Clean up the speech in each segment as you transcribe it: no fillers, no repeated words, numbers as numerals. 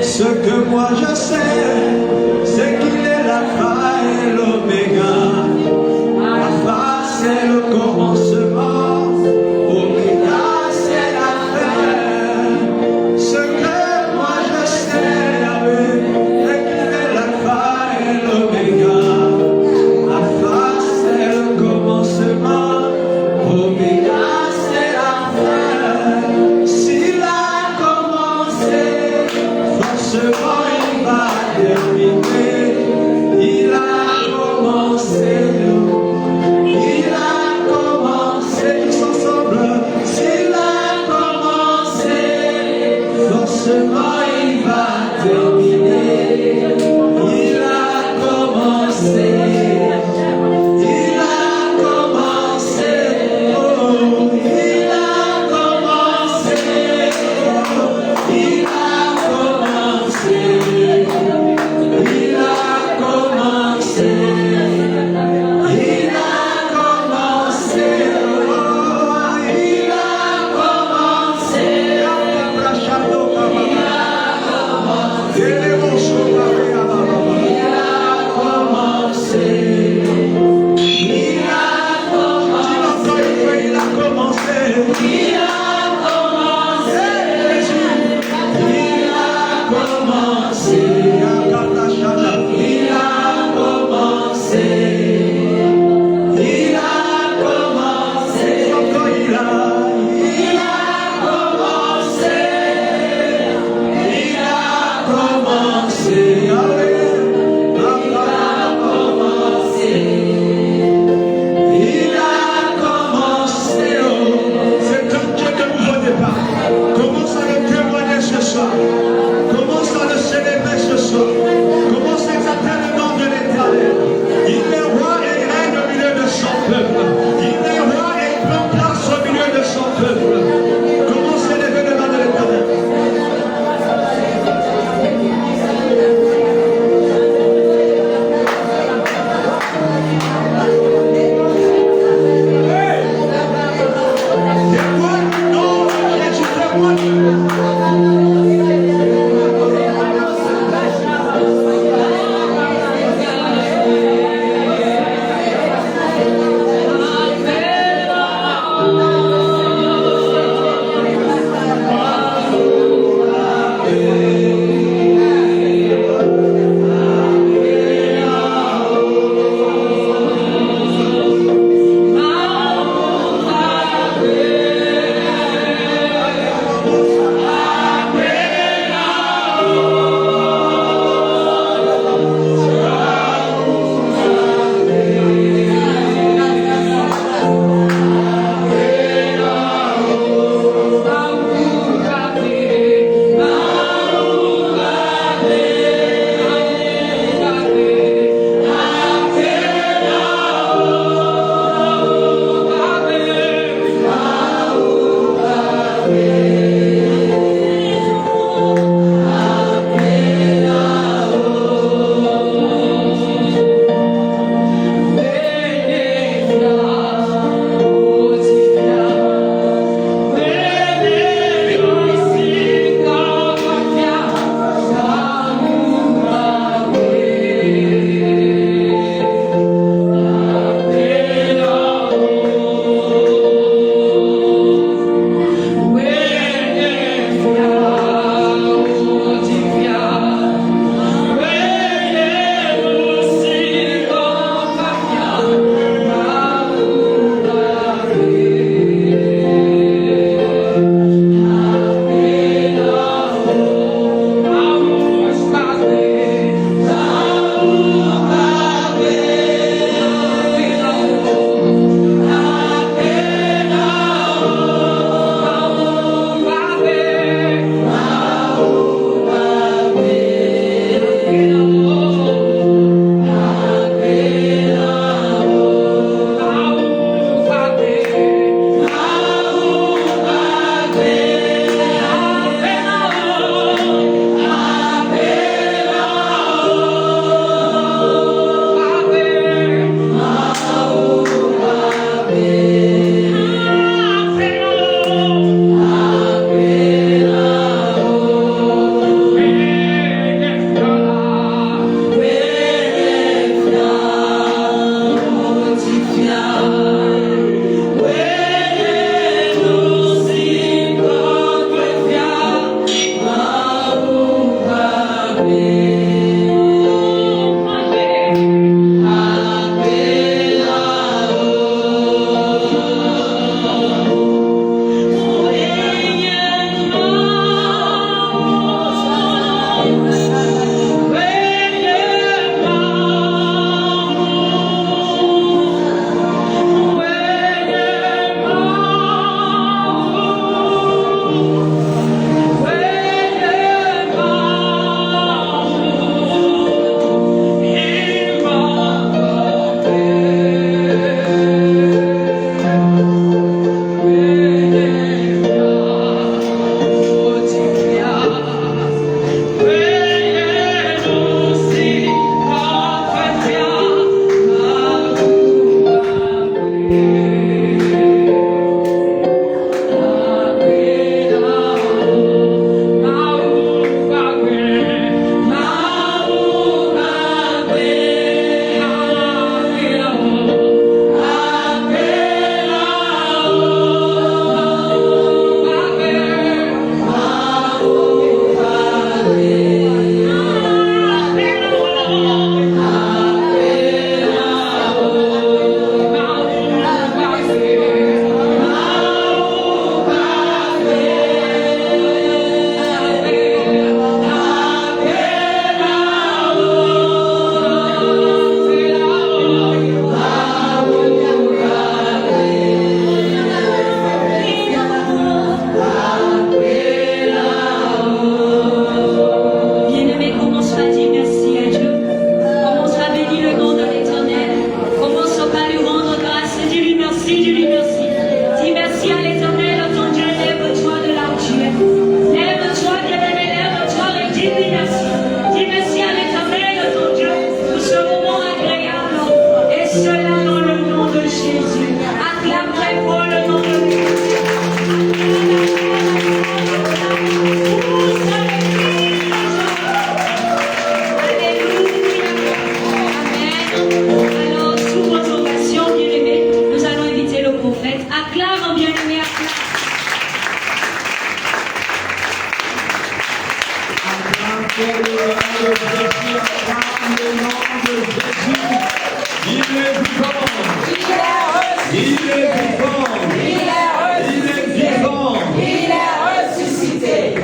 Ce que moi je sais, c'est qu'il est l'alpha et l'oméga. Alpha c'est le commencement, oméga c'est la fin. Ce que moi je sais, c'est qu'il est l'alpha et l'oméga. Alpha c'est le commencement, oméga c'est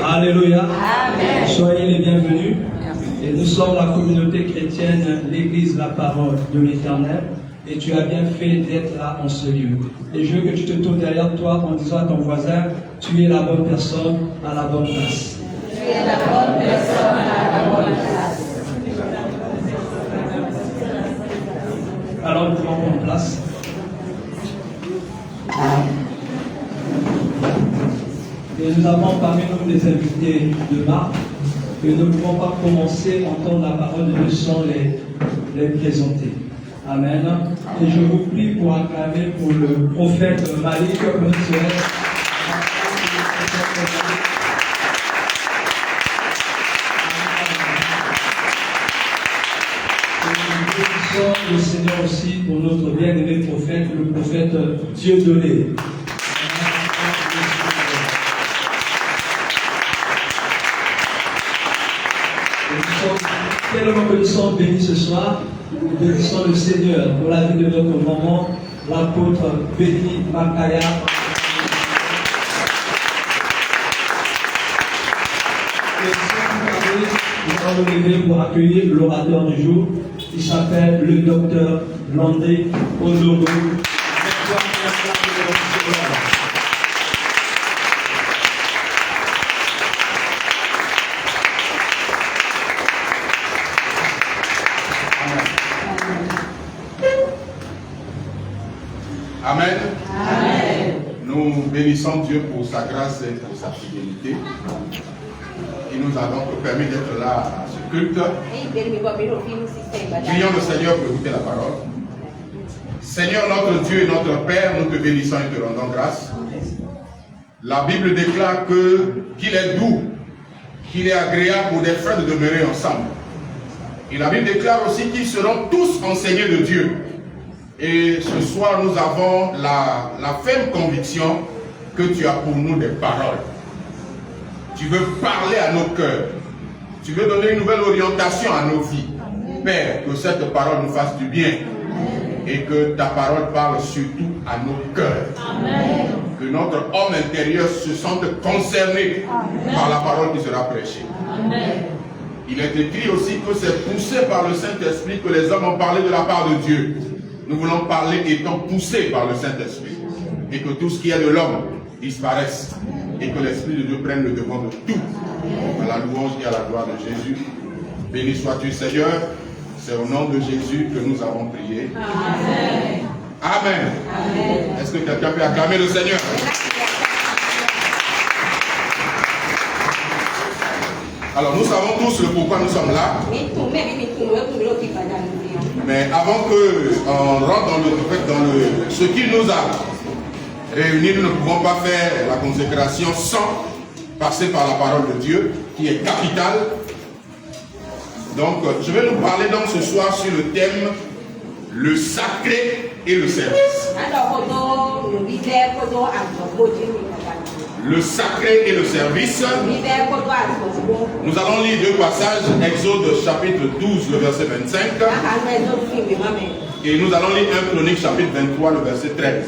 Alléluia. Amen. Soyez les bienvenus. Et nous sommes la communauté chrétienne, l'église La Parole de l'Éternel. Et tu as bien fait d'être là en ce lieu. Et je veux que tu te tournes derrière toi en disant à ton voisin, tu es la bonne personne à la bonne place. Tu es la bonne personne à la bonne place. Alors nous pouvons prendre place. Et nous avons parmi nous des invités de marque. Et nous ne pouvons pas commencer à entendre la parole de Dieu sans les présenter. Amen. Et je vous prie pour acclamer pour le prophète Malik Bonsuel. Le Seigneur aussi pour notre bien-aimé prophète, le prophète Dieudonné. Tellement que nous sommes bénis ce soir, nous bénissons le Seigneur pour la vie de notre maman, l'apôtre Béni Makaya. Nous allons nous lever pour accueillir l'orateur du jour. Il s'appelle le docteur Landé Ondongo. Amen. Amen. Nous bénissons Dieu pour sa grâce et pour sa fidélité. Il nous a donc permis d'être là à ce culte. Prions le Seigneur pour écouter la parole. Seigneur notre Dieu et notre Père, nous te bénissons et te rendons grâce. La Bible déclare qu'il est doux, qu'il est agréable pour des frères de demeurer ensemble. Et la Bible déclare aussi qu'ils seront tous enseignés de Dieu. Et ce soir, nous avons la ferme conviction que tu as pour nous des paroles. Tu veux parler à nos cœurs. Tu veux donner une nouvelle orientation à nos vies. Père, que cette parole nous fasse du bien. Et que ta parole parle surtout à nos cœurs. Amen. Que notre homme intérieur se sente concerné par la parole qui sera prêchée. Amen. Il est écrit aussi que c'est poussé par le Saint-Esprit que les hommes ont parlé de la part de Dieu. Nous voulons parler étant poussés par le Saint-Esprit. Et que tout ce qui est de l'homme disparaisse. Et que l'Esprit de Dieu prenne le devant de tout. À la louange et à la gloire de Jésus. Béni sois-tu Seigneur. C'est au nom de Jésus que nous avons prié. Amen. Amen. Amen. Est-ce que quelqu'un peut acclamer le Seigneur? Alors nous savons tous le pourquoi nous sommes là. Mais avant qu'on rentre dans ce qui nous a réunis, nous ne pouvons pas faire la consécration sans passer par la parole de Dieu, qui est capitale. Donc, je vais nous parler donc ce soir sur le thème le sacré et le service. Le sacré et le service. Nous allons lire deux passages, Exode chapitre 12, le verset 25. Et nous allons lire 1 Chronique chapitre 23, le verset 13.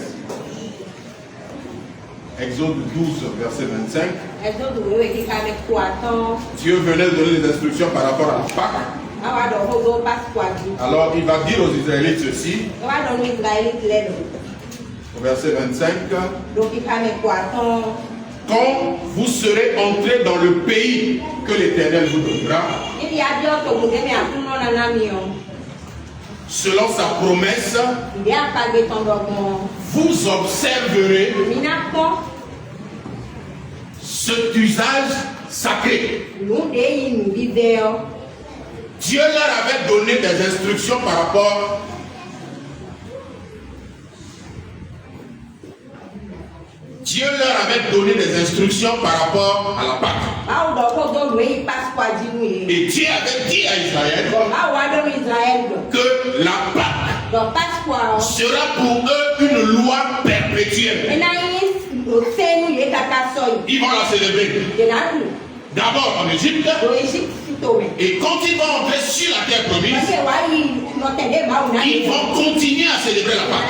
Exode 12, verset 25. Dieu venait donner des instructions par rapport à la Pâque. Alors il va dire aux Israélites ceci. Au verset 25. Quand vous serez entrés dans le pays que l'Éternel vous donnera, selon sa promesse, vous observerez cet usage sacré. Dieu leur avait donné des instructions par rapport Dieu leur avait donné des instructions par rapport à la Pâque. Et Dieu avait dit à Israël que la Pâque sera pour eux une loi perpétuelle. Ils vont la célébrer. D'abord en Égypte, Et quand ils vont entrer sur la terre promise, ils vont continuer à célébrer la Pâque.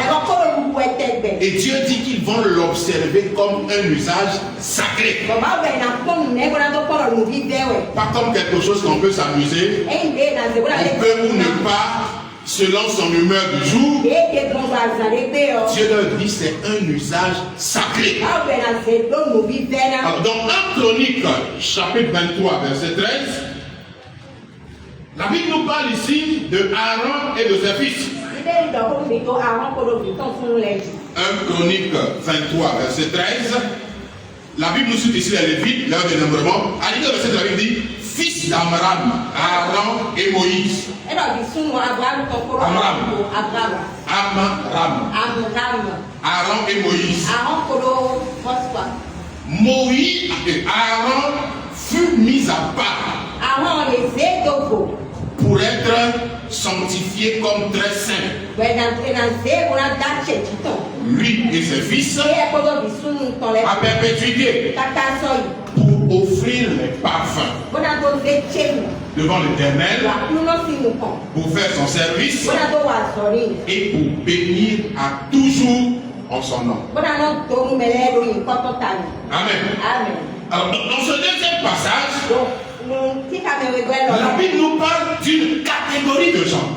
Et Dieu dit qu'ils vont l'observer comme un usage sacré. Pas comme quelque chose qu'on peut s'amuser. On peut ou ne pas, selon son humeur du jour. Dieu leur dit c'est un usage sacré. Alors dans 1 Chronique, chapitre 23, verset 13, la Bible nous parle ici de Aaron et de ses fils. 1 Chronique 23, verset 13. La Bible nous cite ici les Lévites, leur dénombrement. À l'idée de verset, la Bible dit fils d'Amram, Aaron et Moïse. Aaron et Moïse. Moïse et Aaron furent mis à part pour être sanctifiés comme très saints. Lui et ses fils à perpétuité pour offrir les parfums devant l'Éternel, pour faire son service et pour bénir à toujours en son nom. Amen. Alors, dans ce deuxième passage, la Bible nous parle d'une catégorie de gens.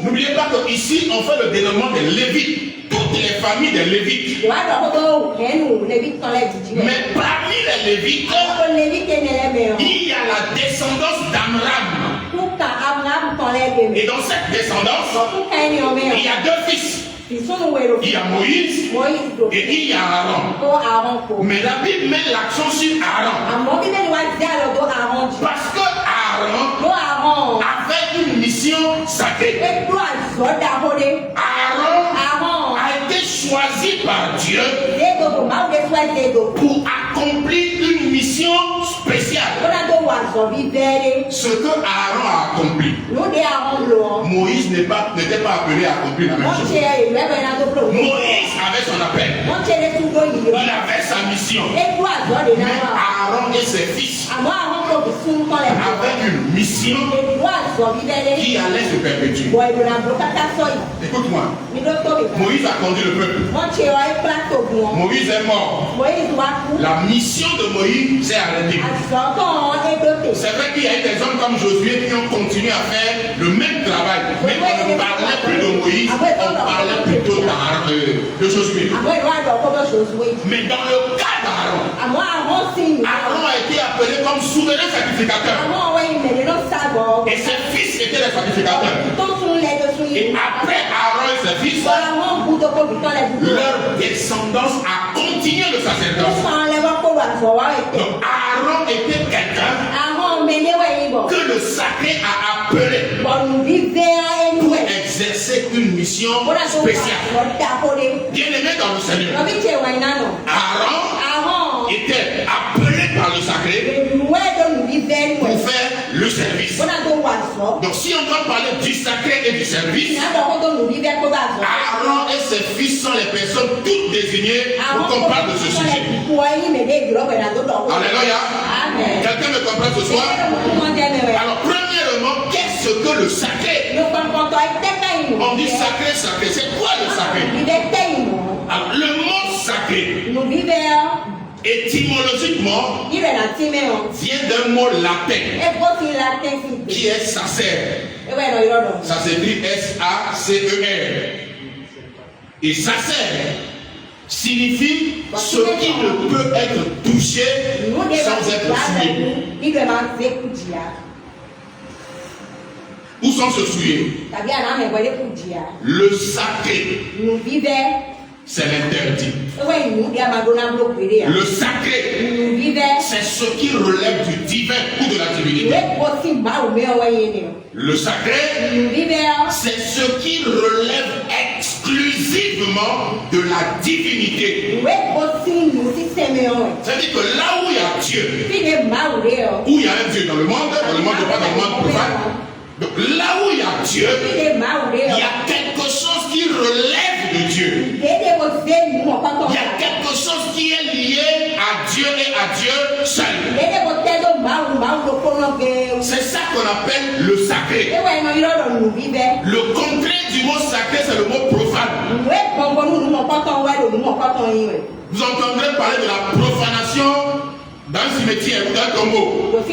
N'oubliez pas qu'ici, on fait le dénombrement des Lévites, toutes les familles des Lévites. Mais parmi les Lévites, il y a la descendance d'Amram. Et dans cette descendance, il y a deux fils. Il y a Moïse et il y a Aaron. Mais la Bible met l'accent sur Aaron. Parce que Aaron avait une mission sacrée. Aaron a été choisi par Dieu pour accomplir une mission spéciale. Ce que Aaron a accompli, Moïse n'était pas appelé à accomplir la même chose. Moïse avait son appel. Il avait sa mission. Mais Aaron et ses fils avaient une mission qui allait se perpétuer. Écoute-moi. Moïse a conduit le peuple. Moïse est mort. La mission de Moïse s'est arrêtée. C'est vrai qu'il y a eu des hommes comme Josué qui ont continué à faire le même travail. Mais on ne parlait plus de Moïse, on parlait plutôt de Josué. Mais dans le cas d'Aaron, Aaron a été appelé comme souverain sacrificateur. Et ses fils étaient les sacrificateurs. Et après Aaron et ses fils, leur descendance a continué le sacerdoce. Donc Aaron était quelqu'un que le sacré a appelé pour exercer une mission spéciale. Bien aimé dans le Seigneur, Aaron était appelé par le sacré pour faire le service. Donc si on doit parler du sacré et du service, Aaron et ses fils sont les personnes toutes désignées pour qu'on parle de ce sujet. Alléluia. Quelqu'un me comprend ce soir? Alors premièrement, qu'est-ce que le sacré? On dit sacré, sacré. C'est quoi le sacré? Alors le mot sacré, étymologiquement, vient d'un mot latin qui est sacer. Ça s'écrit S-A-C-E-R. Et sacer signifie ce qui ne peut être touché sans être souillé. Où sont se souiller? Le sacré, c'est l'interdit. Le sacré, c'est ce qui relève du divin ou de la divinité. Le sacré, c'est ce qui relève exclusivement de la divinité. C'est-à-dire que là où il y a Dieu, où il y a un Dieu dans le monde pas dans le monde profane. Donc là où il y a Dieu, il y a quelque chose qui relève de Dieu. Il y a quelque chose qui est lié à Dieu et à Dieu seul. C'est ça qu'on appelle le sacré. Le contraire du mot sacré, c'est le mot profane. Vous entendrez parler de la profanation dans un cimetière ou d'un tombeau. Quand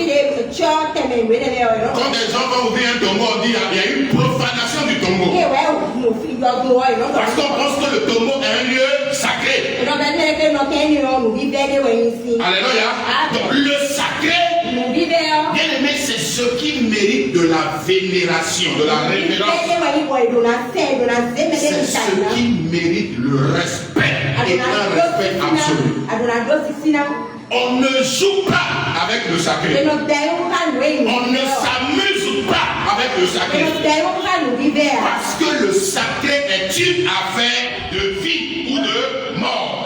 des gens vont ouvrir un tombeau, on dit il y a une profanation du tombeau. Parce qu'on pense que le tombeau est un lieu sacré. Alléluia. Donc le sacré, bien aimé, c'est ce qui mérite de la vénération, de la révérence. C'est ce qui mérite le respect et un respect absolu. On ne joue pas avec le sacré. On ne s'amuse pas avec le sacré. Parce que le sacré est une affaire de vie ou de mort.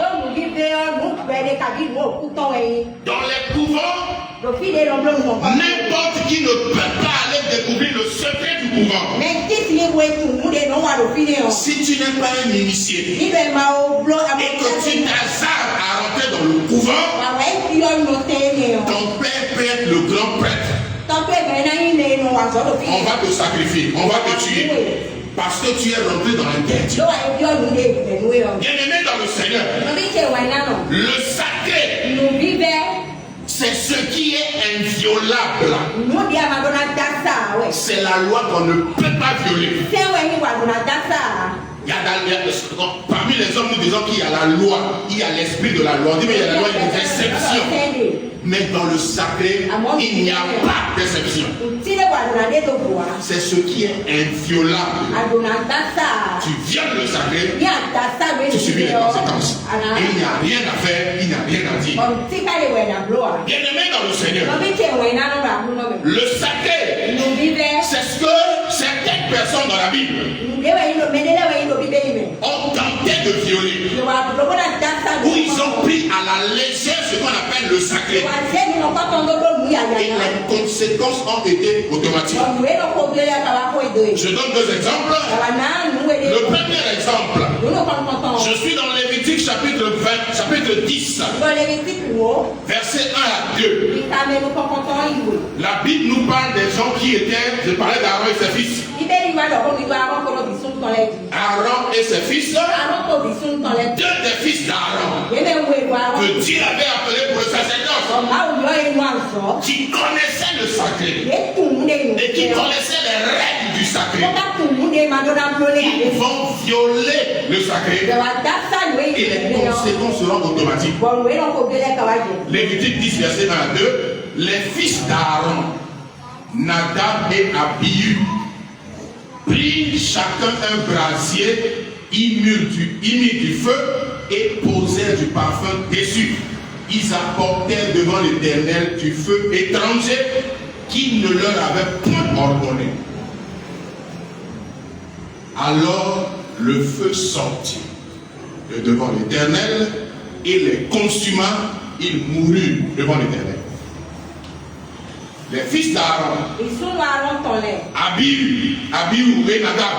Dans les couvents, n'importe qui ne peut pas aller découvrir le secret du couvent. Si tu n'es pas un initié et que tu t'hasardes à rentrer dans le couvent, ton père peut être le grand prêtre. On va te sacrifier, on va te tuer. Parce que tu es rentré dans l'interdit. Bien-aimé dans le Seigneur, le sacré, c'est ce qui est inviolable. C'est la loi qu'on ne peut pas violer. Parmi les hommes, nous disons qu'il y a la loi, il y a l'esprit de la loi. On dit mais il y a la loi, il y a des exceptions. Mais dans le sacré, il n'y a pas d'exception. C'est ce qui est inviolable. Tu violes le sacré, tu subis les conséquences. Et il n'y a rien à faire, il n'y a rien à dire. Bien-aimé dans le Seigneur, le sacré, c'est ce que certaines personnes dans la Bible ont tenté de violer. Où ils ont pris à la légère ce qu'on appelle le sacré. Et les conséquences ont été automatiques. Je donne deux exemples. Le premier exemple, je suis dans Lévitique chapitre 20, chapitre 10, verset 1 à 2. La Bible nous parle des gens qui étaient, je parlais d'Aaron et ses fils. Aaron et ses fils, deux des fils d'Aaron, que Dieu avait appelé pour le sacerdoce, qui connaissaient le sacré et qui connaissaient les règles du sacré. Ils vont violer le sacré et les conséquences seront automatiques. Lévitique 10, verset 1 à 2. Les fils d'Aaron, Nadab et Abihu, prirent chacun un brasier, y mirent du feu et posèrent du parfum dessus. Ils apportèrent devant l'Éternel du feu étranger qui ne leur avait point ordonné. Alors le feu sortit de devant l'Éternel et les consuma. Ils moururent devant l'Éternel. Les fils d'Aaron, Abihu et Nadab,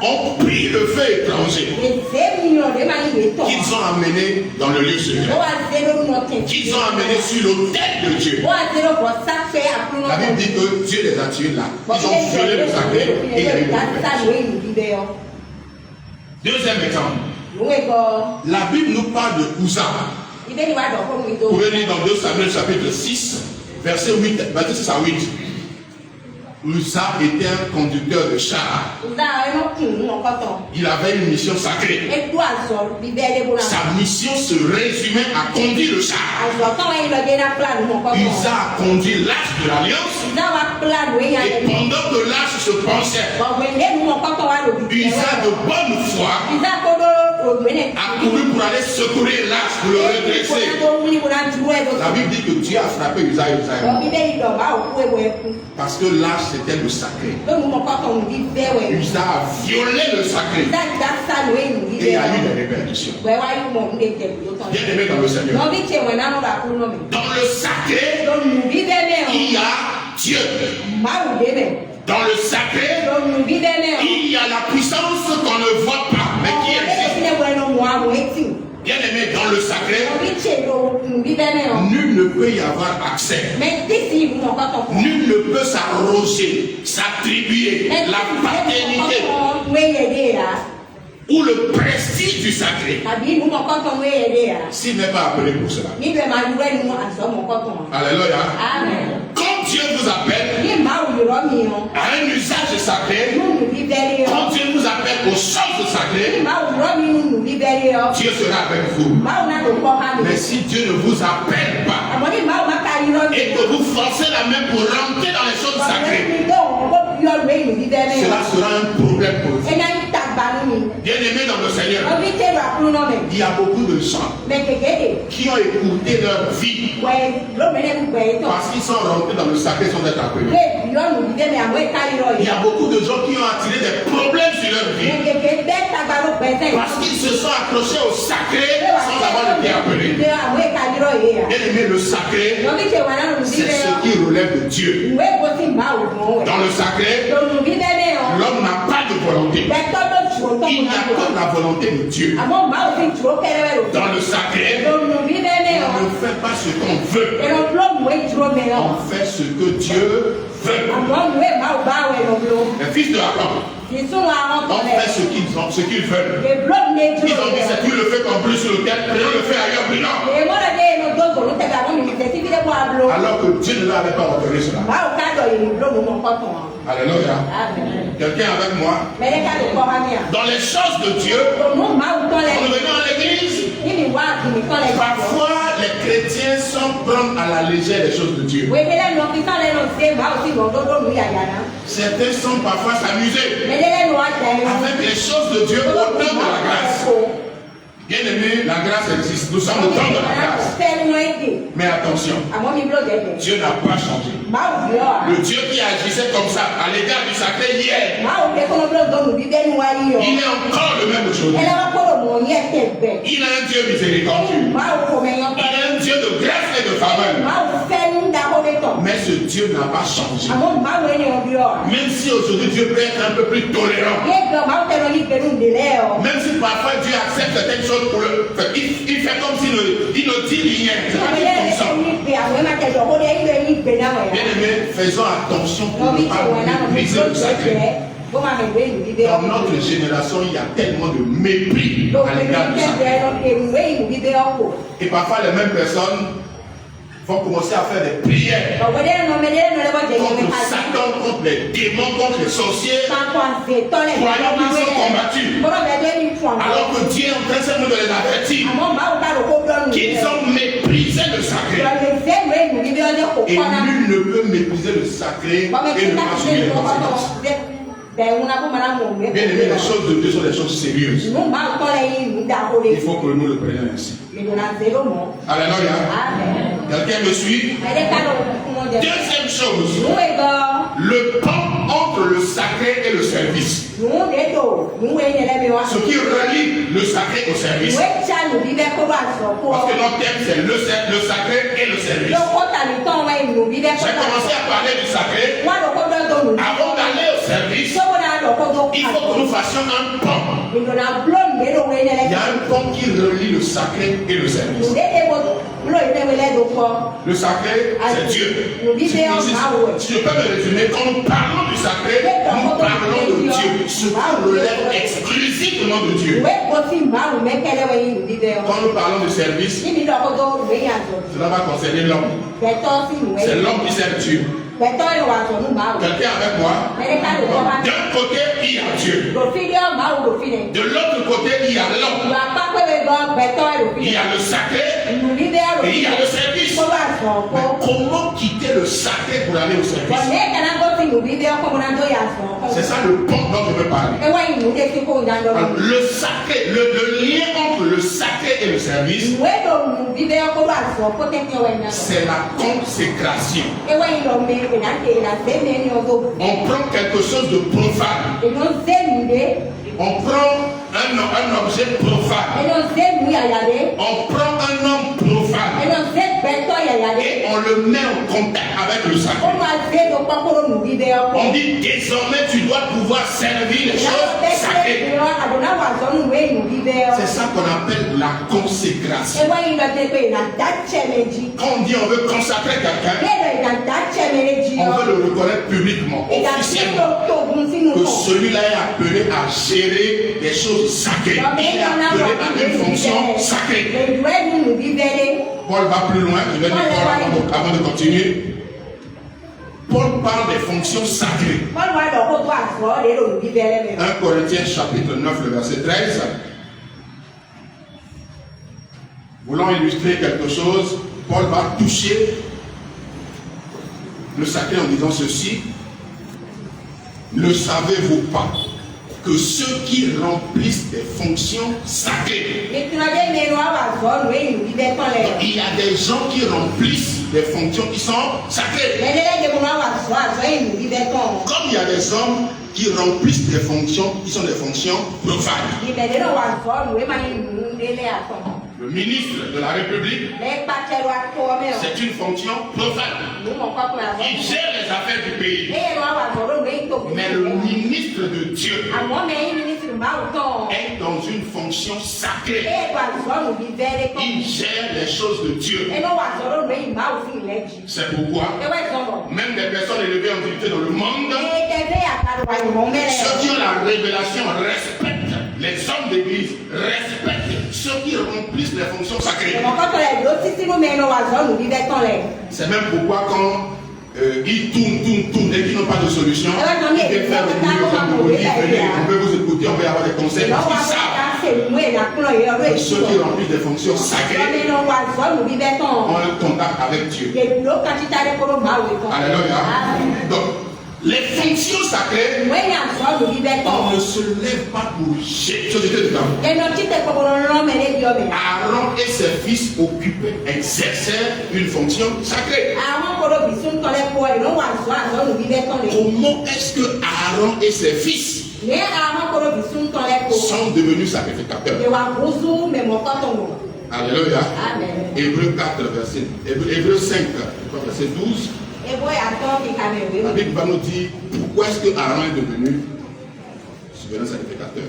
ont pris le feu étranger qu'ils ont amené dans le lieu secret, qu'ils ont amené sur l'autel de Dieu. La Bible dit que Dieu les a tués là. Ils ont violé le sacré et il y a eu des révélations. Deuxième exemple, la Bible nous parle de Uza. Vous pouvez lire dans 2 Samuel chapitre 6, verset 8, verset 6 à 8. Uza était un conducteur de char. Il avait une mission sacrée. Sa mission se résumait à conduire le char. Uza a conduit l'arche de l'alliance. Et pendant que l'arche se penchait, Uza de bonne foi a couru pour aller secourir l'arche, pour le redresser. La Bible dit que Dieu a frappé Uza et Uza est mort. Parce que l'arche c'était le sacré. Uza a violé le sacré. Et il y a eu des répercussions. Bien aimé dans le Seigneur. Dans le sacré, il y a Dieu. Dans le sacré, il y a la puissance qu'on ne voit pas, mais qui existe. Bien aimé, dans le sacré, Nul nul ne peut y avoir accès. Nul ne peut s'arroger, s'attribuer la paternité ou le prestige du sacré s'il n'est pas appelé pour cela. Alléluia. Quand Dieu vous appelle à un usage sacré, quand Dieu vous appelle aux choses sacrées, Dieu sera avec vous. Mais si Dieu ne vous appelle pas et que vous forcez la main pour rentrer dans les choses sacrées, cela sera un problème pour vous. Bien aimé dans le Seigneur, il y a beaucoup de gens qui ont écouté leur vie parce qu'ils sont rentrés dans le sacré sans être appelés. Il y a beaucoup de gens qui ont attiré des problèmes sur leur vie parce qu'ils se sont accrochés au sacré sans avoir été appelés. Bien aimé, le sacré, c'est ce qui relève de Dieu. Dans le sacré, l'homme n'a pas de volonté. Il n'y a que la volonté de Dieu. Dans le sacré, on ne fait pas ce qu'on veut. On fait ce que Dieu veut. Les fils de Aaron ont fait ce qu'ils veulent. Ils ont dit, c'est tu le fais comme plus sur le terre, mais on le fait ailleurs, mais non. Alors que Dieu ne l'avait pas ordonné cela. Alléluia. Quelqu'un avec moi? Dans les choses de Dieu, en revenant à l'église, parfois les chrétiens sont prendre à la légère les choses de Dieu. Certains sont parfois s'amuser avec les choses de Dieu au nom de la grâce. Bien aimé, la grâce existe. Nous sommes au temps de la grâce. Mais attention, Dieu n'a pas changé. Le Dieu qui agissait comme ça à l'égard du sacré hier, il est encore le même aujourd'hui. Il a un Dieu miséricordieux. Il a un Dieu de grâce et de faveur. Mais ce Dieu n'a pas changé. Même si aujourd'hui Dieu peut être un peu plus tolérant. Même si parfois Dieu accepte certaines choses pour le. Il fait comme s'il ne dit rien. Bien aimé, faisons attention pour ne pas mépriser le sacré. Dans notre génération, il y a tellement de mépris à l'égard du sacré. Et parfois les mêmes personnes vont commencer à faire des prières contre Satan, contre les démons, contre les sorciers, croyant qu'ils sont combattus. Alors que Dieu est en train seulement de les avertir qu'ils ont méprisé le sacré. Et nul ne peut mépriser le sacré et ne pas subir les conséquences. Bien aimé, les choses de Dieu sont des choses sérieuses. Il faut que nous le prenions ainsi. Alléluia. Quelqu'un me suit? Deuxième chose, le pont entre le sacré et le service. Ce qui relie le sacré au service. Parce que notre thème c'est le sacré et le service. J'ai commencé à parler du sacré. Avant d'aller au service, il faut que nous fassions un pont. Il y a un pont qui relie le sacré et le service. Le sacré, c'est Dieu. Si je peux me résumer, quand nous parlons du sacré, nous parlons de Dieu. Ce qui relève exclusivement de Dieu. Quand nous parlons de service, cela va concerner l'homme. C'est l'homme qui sert Dieu. Quelqu'un avec moi? D'un côté, il y a Dieu. De l'autre côté, il y a l'homme. Il y a le sacré et il y a le service. Mais comment quitter le sacré pour aller au service? C'est ça le pont dont je veux parler. Alors, le sacré, le lien entre le sacré et le service, c'est la consécration. On prend quelque chose de profane. On prend un objet profane. On prend un homme profane. et on le met en contact avec le sacré. On dit désormais tu dois pouvoir servir les choses sacrées. C'est ça qu'on appelle la consécration. Quand on dit on veut consacrer quelqu'un, on veut le reconnaître publiquement, officiellement, que celui-là est appelé à gérer des choses sacrées. Il est appelé à une fonction sacrée. Paul va plus loin, je vais dire Paul avant de continuer. Paul parle des fonctions sacrées. 1 Corinthiens chapitre 9, le verset 13. Voulant illustrer quelque chose, Paul va toucher le sacré en disant ceci. Ne savez-vous pas que ceux qui remplissent des fonctions sacrées, il y a des gens qui remplissent des fonctions qui sont sacrées. Comme il y a des hommes qui remplissent des fonctions qui sont des fonctions profanes. Le ministre de la République, c'est une fonction profane. Il gère les affaires du pays. Mais le ministre de Dieu est dans une fonction sacrée. Il gère les choses de Dieu. C'est pourquoi même des personnes élevées en dignité dans le monde, ceux qui ont la révélation respectent les hommes d'église, respectent ceux qui remplissent les fonctions sacrées. C'est même pourquoi quand ils tournent et qu'ils n'ont pas de solution, ils viennent faire des venez, on peut vous écouter, on peut avoir des conseils. Ils savent que ceux qui remplissent des fonctions sacrées ont un contact avec Dieu. Alléluia. Donc, les fonctions sacrées, on ne se lève pas pour jeter dedans. Aaron et ses fils occupaient, exerçaient une fonction sacrée. Comment est-ce que Aaron et ses fils sont devenus sacrificateurs? Alléluia. Hébreux 4, Hébreux 5, verset 12. La Bible va nous dire pourquoi est-ce que Aaron est devenu souverain sacrificateur.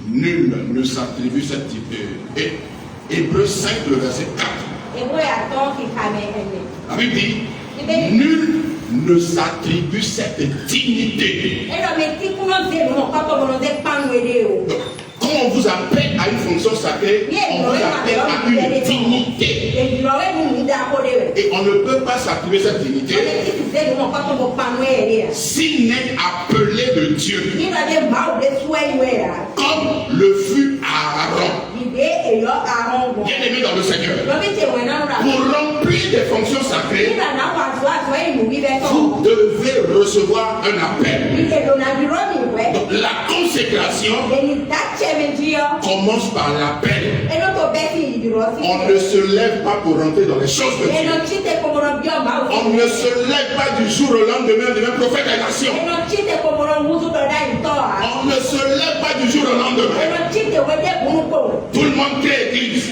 Nul ne s'attribue cette dignité. Et Hébreux 5, le verset 4. La Bible dit nul ne s'attribue cette dignité. Quand on vous appelle à une fonction sacrée, on vous appelle à une dignité. Et on ne peut pas s'attribuer cette dignité s'il n'est appelé de Dieu. Comme le fut Aaron. Bien aimé dans le Seigneur. Pour remplir des fonctions sacrées, vous devez recevoir un appel. Donc, la consécration commence par l'appel. On ne se lève pas pour rentrer dans les choses de Dieu. On ne se lève pas du jour au lendemain, devient prophète des nations. On ne se lève pas du jour au lendemain. Tout le monde crée église.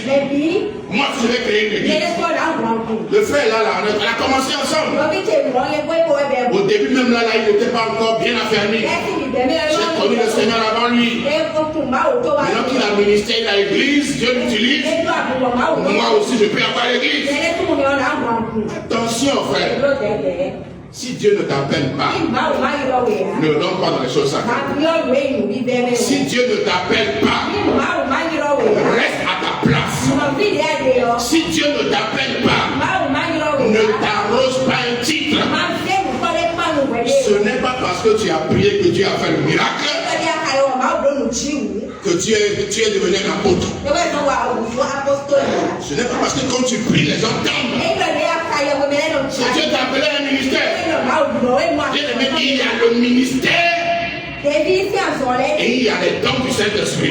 Moi, je vais créer une église. Le frère là, on a commencé ensemble. Au début même là, il n'était pas encore bien affermi. J'ai connu le Seigneur avant lui. Maintenant qu'il a ministère à l'église, Dieu l'utilise. Moi aussi, je peux avoir l'église. Attention, frère. Si Dieu ne t'appelle pas, ne rentre pas dans les choses sacrées. Si Dieu ne t'appelle pas, reste à ta place. Si Dieu ne t'appelle pas, ne t'arrose pas un titre. Ce n'est pas parce que tu as prié que Dieu a fait le miracle que tu es devenu un apôtre. Ce n'est pas parce que quand tu pries, les gens t'entendent. Si Dieu t'a appelé à un ministère, il y a le ministère et il y a les dons du Saint-Esprit.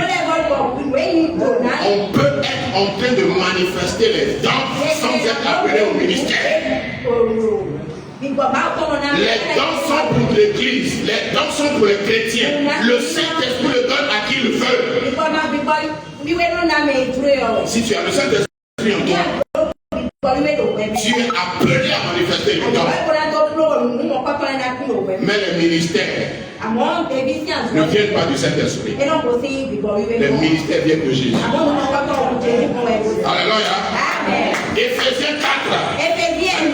On peut être en train de manifester les dons sans être appelé au ministère. Les dons sont pour l'église, les dons sont pour les chrétiens. Le Saint-Esprit le donne à qui il veut. Si tu as le Saint-Esprit en toi, tu es appelé à manifester le don. Mais les ministères ne viennent pas du Saint-Esprit. Les ministères viennent de Jésus. Alléluia. Éphésiens 4.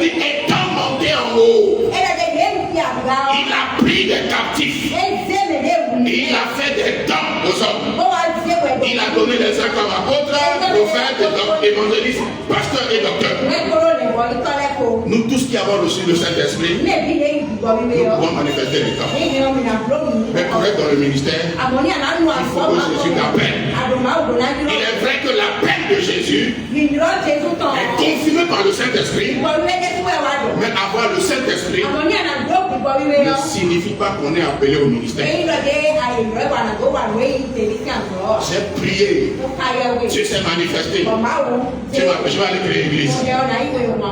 Étant monté en haut, il a pris des captifs. Il a fait des dons aux hommes. Il a donné les uns comme apôtres, prophètes, évangélistes, pasteurs et docteurs. Nous tous qui avons reçu le Saint-Esprit, nous pouvons manifester les dons. Mais pour être dans le ministère, il faut que Jésus t'appelle. Il est vrai que l'appel de Jésus est confirmé par le Saint-Esprit, mais avoir le Saint-Esprit ne signifie pas qu'on est appelé au ministère. J'ai prié, Dieu s'est manifesté. Je vais aller créer l'église.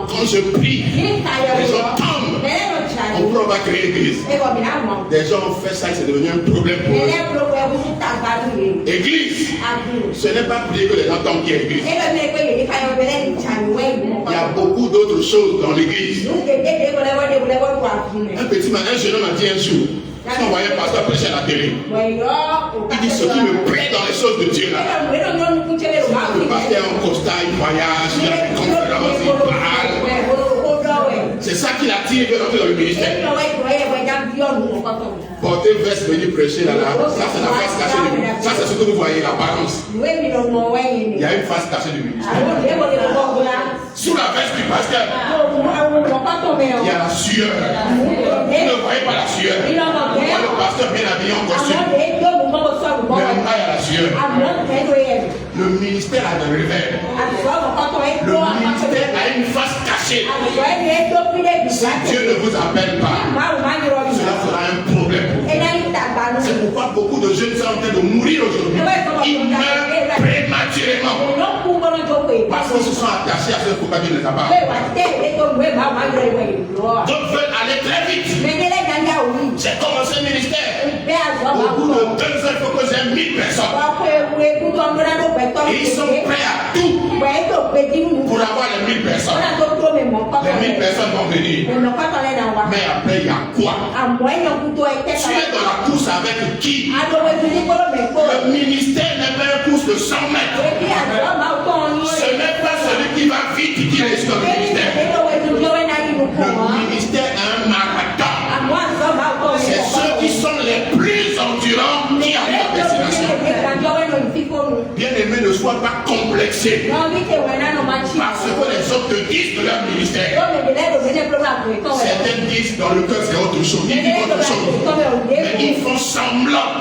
Quand je prie, les gens tombent. On va créer l'église. Des gens ont fait ça et c'est devenu un problème pour eux. Église, ce n'est pas prier que les gens tombent qui est église. Il y a beaucoup d'autres choses dans l'église. Un jeune homme a dit un jour, si on voyait un pasteur prêcher à la télé, il dit ce qui me plaît dans les choses de Dieu là. Le pasteur en costard, il voyage, il a une conférence, il parle. C'est ça qui l'attire de rentrer dans le ministère. Porter veste, venir prêcher là, ça c'est la face cachée du ministère. Ça c'est ce que vous voyez, l'apparence. Il y a une face cachée du ministère. Sous la veste du pasteur, il y a la sueur. Vous ne voyez pas la sueur. Vous voyez le pasteur bien habillé en costume. Mais en bas, il y a la sueur. Le ministère a des revers. Le ministère a une face cachée. Si Dieu ne vous appelle pas, cela fera un problème pour vous. C'est pourquoi beaucoup de jeunes sont en train de mourir aujourd'hui. Ils meurent prématurément. Parce qu'ils se sont attachés à ce pourquoi Dieu ne les a pas. D'autres veulent aller très vite. J'ai commencé le ministère. Au bout de 2 ans, il faut que j'ai 1000 personnes. Et ils sont prêts à tout pour avoir les 1000 personnes. Les 1000 personnes vont venir. Mais après, il y a quoi? Tu es dans la course avec qui? Le ministère n'est pas une course de 100 mètres. Ce n'est pas celui qui va vite qui reste dans le ministère. Le ministère est un marathon. C'est ceux qui sont les plus endurants qui arrivent à destination. Bien aimé, ne sois pas complexé parce que les autres te disent de leur ministère. Certains disent dans le cœur c'est autre chose, ils disent autre chose, mais ils font semblant.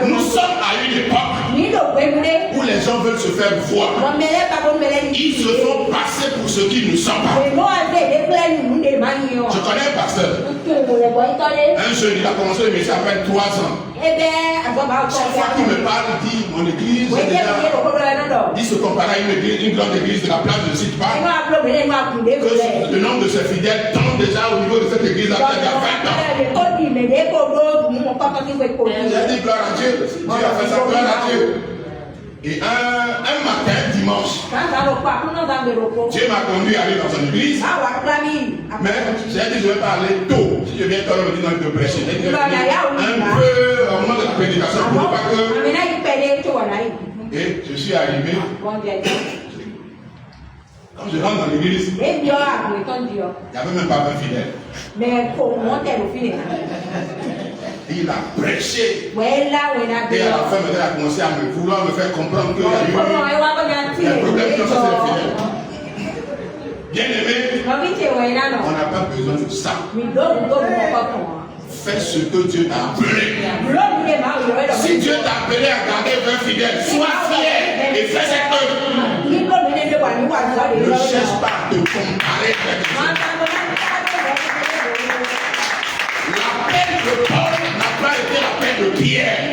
Nous sommes à une époque où les gens veulent se faire voir. Ils se font passer pour ce qu'ils ne sont pas. Je connais un pasteur. Un jeune, il a commencé le métier à peine 3 ans. Chaque fois qu'il me parle, il dit mon église, dit se comparer à une grande église de la place, je ne cite pas, que le nombre de ses fidèles tend déjà au niveau de cette église à peut-être il y a 20 ans. J'ai dit gloire à Dieu, Dieu a fait ça, gloire à Dieu. Et un matin, dimanche, Dieu m'a conduit à aller dans une église. Mais j'ai dit je vais parler tôt. Si je viens tôt, je me dis non, je vais prêcher. Un peu au moment de la prédication pour ne pas que. Et je suis arrivé. Quand je rentre dans l'église, il n'y avait même pas 20 fidèles. Il a prêché. Et à la fin, il a commencé à vouloir me faire comprendre qu'il y a eu un problème comme ça, c'est le fidèle. Bien aimé, on n'a pas besoin de ça. Fais ce que Dieu t'a appelé. Si Dieu t'a appelé à garder 20 fidèles, sois fier et fais cette œuvre. Ne cherche pas à te comparer avec les autres. L'appel de Paul n'a pas été l'appel de Pierre.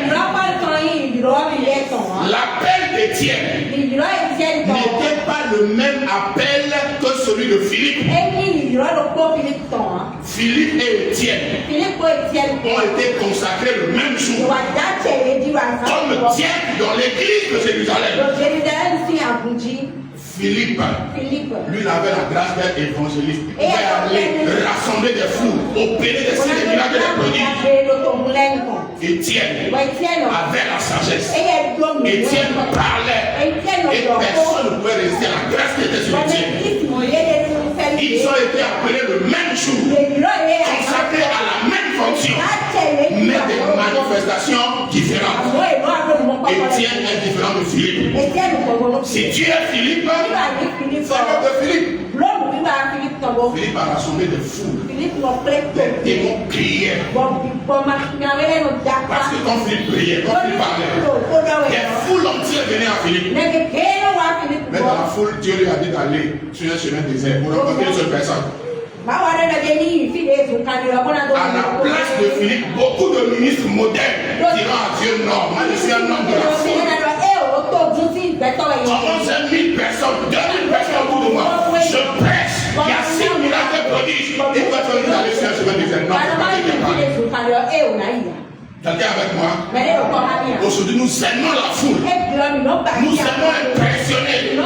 L'appel d'Étienne n'était pas le même appel que celui de Philippe. Philippe et Étienne ont été consacrés le même jour. Comme Dieu dans l'église de Jérusalem. Philippe, lui, il avait la grâce d'être évangéliste. Il pouvait aller rassembler des fous, opérer des signes, des miracles, des prodiges. Étienne avait la sagesse. Étienne parlait. Et personne ne pouvait résister à la grâce qui était sur Étienne. Ils ont été appelés le même jour, consacrés à la même fonction, mais des manifestations différentes. Étienne est différent de Philippe. Si Dieu est Philippe, c'est de Philippe. Philippe a rassemblé des foules. Des démons criaient. Parce que quand Philippe priait, quand il parlait, des foules entières venaient à Philippe. Mais dans la foule, Dieu lui a dit d'aller sur un chemin désert pour rencontrer une seule personne. À la place de Philippe, beaucoup de ministres modernes diront à Dieu non. Moi, je suis un homme de la foule. Comment c'est 1000 personnes, 2000 personnes autour de moi? Je prêche. Il y a 6 miracles de prodiges. Et toi, tu vas aller sur un chemin désert. Non, quelqu'un avec moi? Aujourd'hui, nous aimons la foule. Nous aimons impressionner.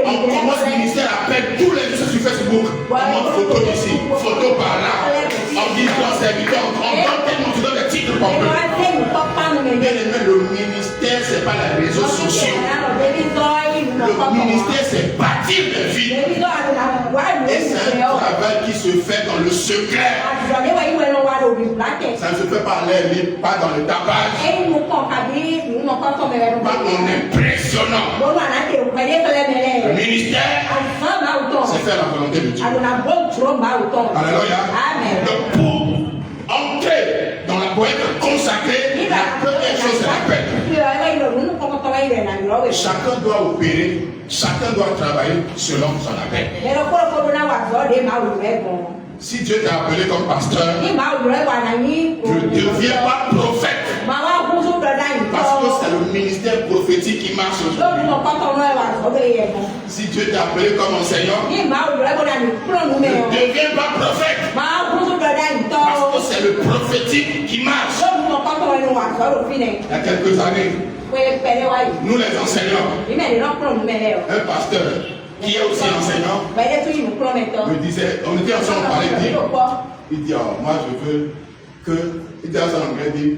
On commence le ministère, appelle tous les gens sur Facebook. On montre photo ici, photo par là. On dit grand serviteur, on donne tellement, tu donnes des titres pompeux. Bien aimé, le ministère, ce n'est pas les réseaux sociaux. Le ministère, c'est bâtir des vies. Et c'est un travail qui se fait dans le secret. Ça ne se fait pas à l'air libre, pas dans le tapage, pas en impressionnant. Le ministère, c'est faire la volonté de Dieu. Alléluia. Donc pour entrer dans la boîte consacrée, la première chose c'est la paix. Chacun doit opérer, chacun doit travailler selon son appel. Si Dieu t'a appelé comme pasteur, ne deviens pas prophète. Parce que c'est le ministère prophétique qui marche aujourd'hui. Si Dieu t'a appelé comme enseignant, ne deviens pas prophète. Parce que c'est le prophétique qui marche. Il y a quelques années, nous les enseignants, un pasteur qui est aussi enseignant, me disait, on était ensemble, on parlait, il dit, oh, moi je veux que, il dit en anglais, il dit,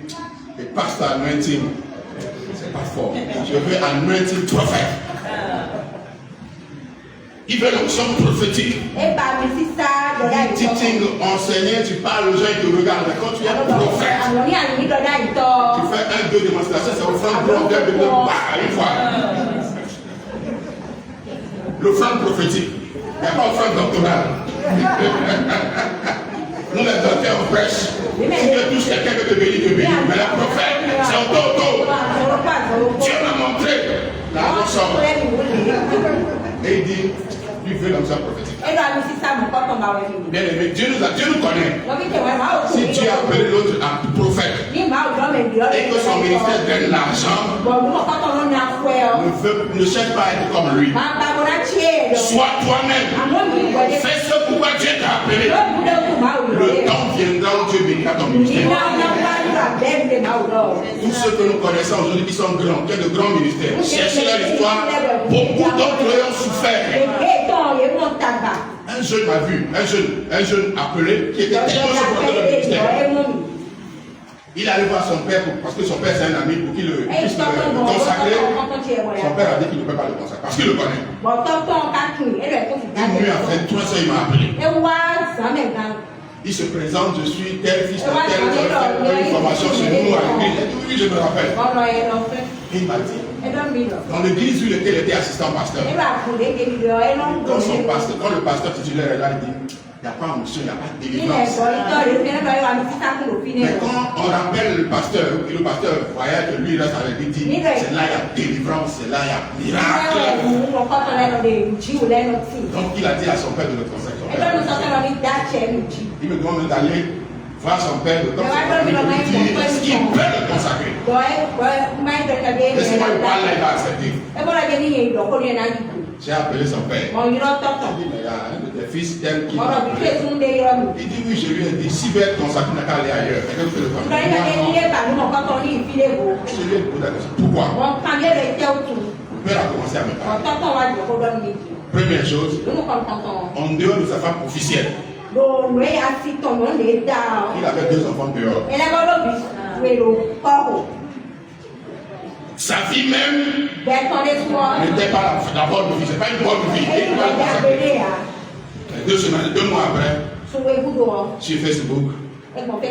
a pastor anointing, c'est pas fort, je veux anointing prophet. Il veut l'onction prophétique. Teaching, enseigner, tu parles aux gens, ils te regardent. Mais quand tu es prophète, tu fais 1, 2 démonstrations, c'est offrande blonde, une fois. L'offrande prophétique. Il n'y a pas offrande doctorale. Nous, les docteurs, on prêche. Si Dieu touche quelqu'un que te bénit, te bénit. Mais le prophète, c'est auto. Dieu m'a montré la rançon. Et il dit, lui veut l'onction prophétique. Bien aimé, Dieu nous connaît. Si Dieu a appelé l'autre prophète et que son ministère donne l'argent, ne cherche pas à être comme lui. Sois toi-même. Fais ce pourquoi Dieu t'a appelé. Le temps viendra où Dieu bénira ton ministère. Tous ceux que nous connaissons aujourd'hui qui sont grands, qui ont de grands ministères, cherchez leur histoire. Beaucoup d'entre eux ont souffert. Un jeune m'a vu, un jeune appelé qui était tellement supporté dans le ministère. Il allait voir son père parce que son père c'est un ami pour qu'il puisse le consacrer. Son père a dit qu'il ne peut pas le consacrer parce qu'il le connaît. Une nuit après 3 ans, il m'a appelé. Il se présente, je suis tel fils de tel, une formation chez nous à l'église. J'ai dit oui, je me rappelle. Il m'a dit, dans l'église où il était assistant pasteur. Quand le pasteur titulaire est là, il dit, il n'y a pas d'onction, il n'y a pas de délivrance. Mais quand on rappelle le pasteur, et le pasteur voyait que lui reste avec lui, dit, c'est là il y a délivrance, c'est là il y a miracle. Donc il a dit à son père de le consacrer. Il me demande d'aller voir son père de temps. Est-ce qu'il peut le consacrer? Laissez-moi le parler, il va accepter. J'ai appelé son père. Mon Il yɔrɔ dit, tɔtɔ. mais il y a un de tes fils tel qui m'a Mɔdɔ bi appelé. tue sun de yɔrɔ mi. Il dit, oui, je lui ai dit, s'il veut être consacré, il n'a qu'à aller ailleurs. Et que vous faites le Nka famille. yi na kɛ n'i ye balo mɔ kɔtɔ ni ìfilé wo. Je lui ai posé la question. Pourquoi? Bon kan ye bɛ tɛw tu. Le père a commencé à me Bon parler. tɔtɔ wa jɔ ko dɔ mi. Première chose, Numu kɔni kɔntɔn. en dehors de sa femme officielle, Do nue asi tɔmɔ le da. il avait 2 enfants dehors. Ɛlɛbɔdɔ bi welo kɔho. Sa vie même Bɛɛ tɔn de sɔ. n'était pas la bonne vie, c'est pas une bonne vie. Eyi Il ma va ja consacrer. bele ya. 2 semaines, 2 mois après, Suwe gudo. sur Facebook, Ɛgbɔn fɛ.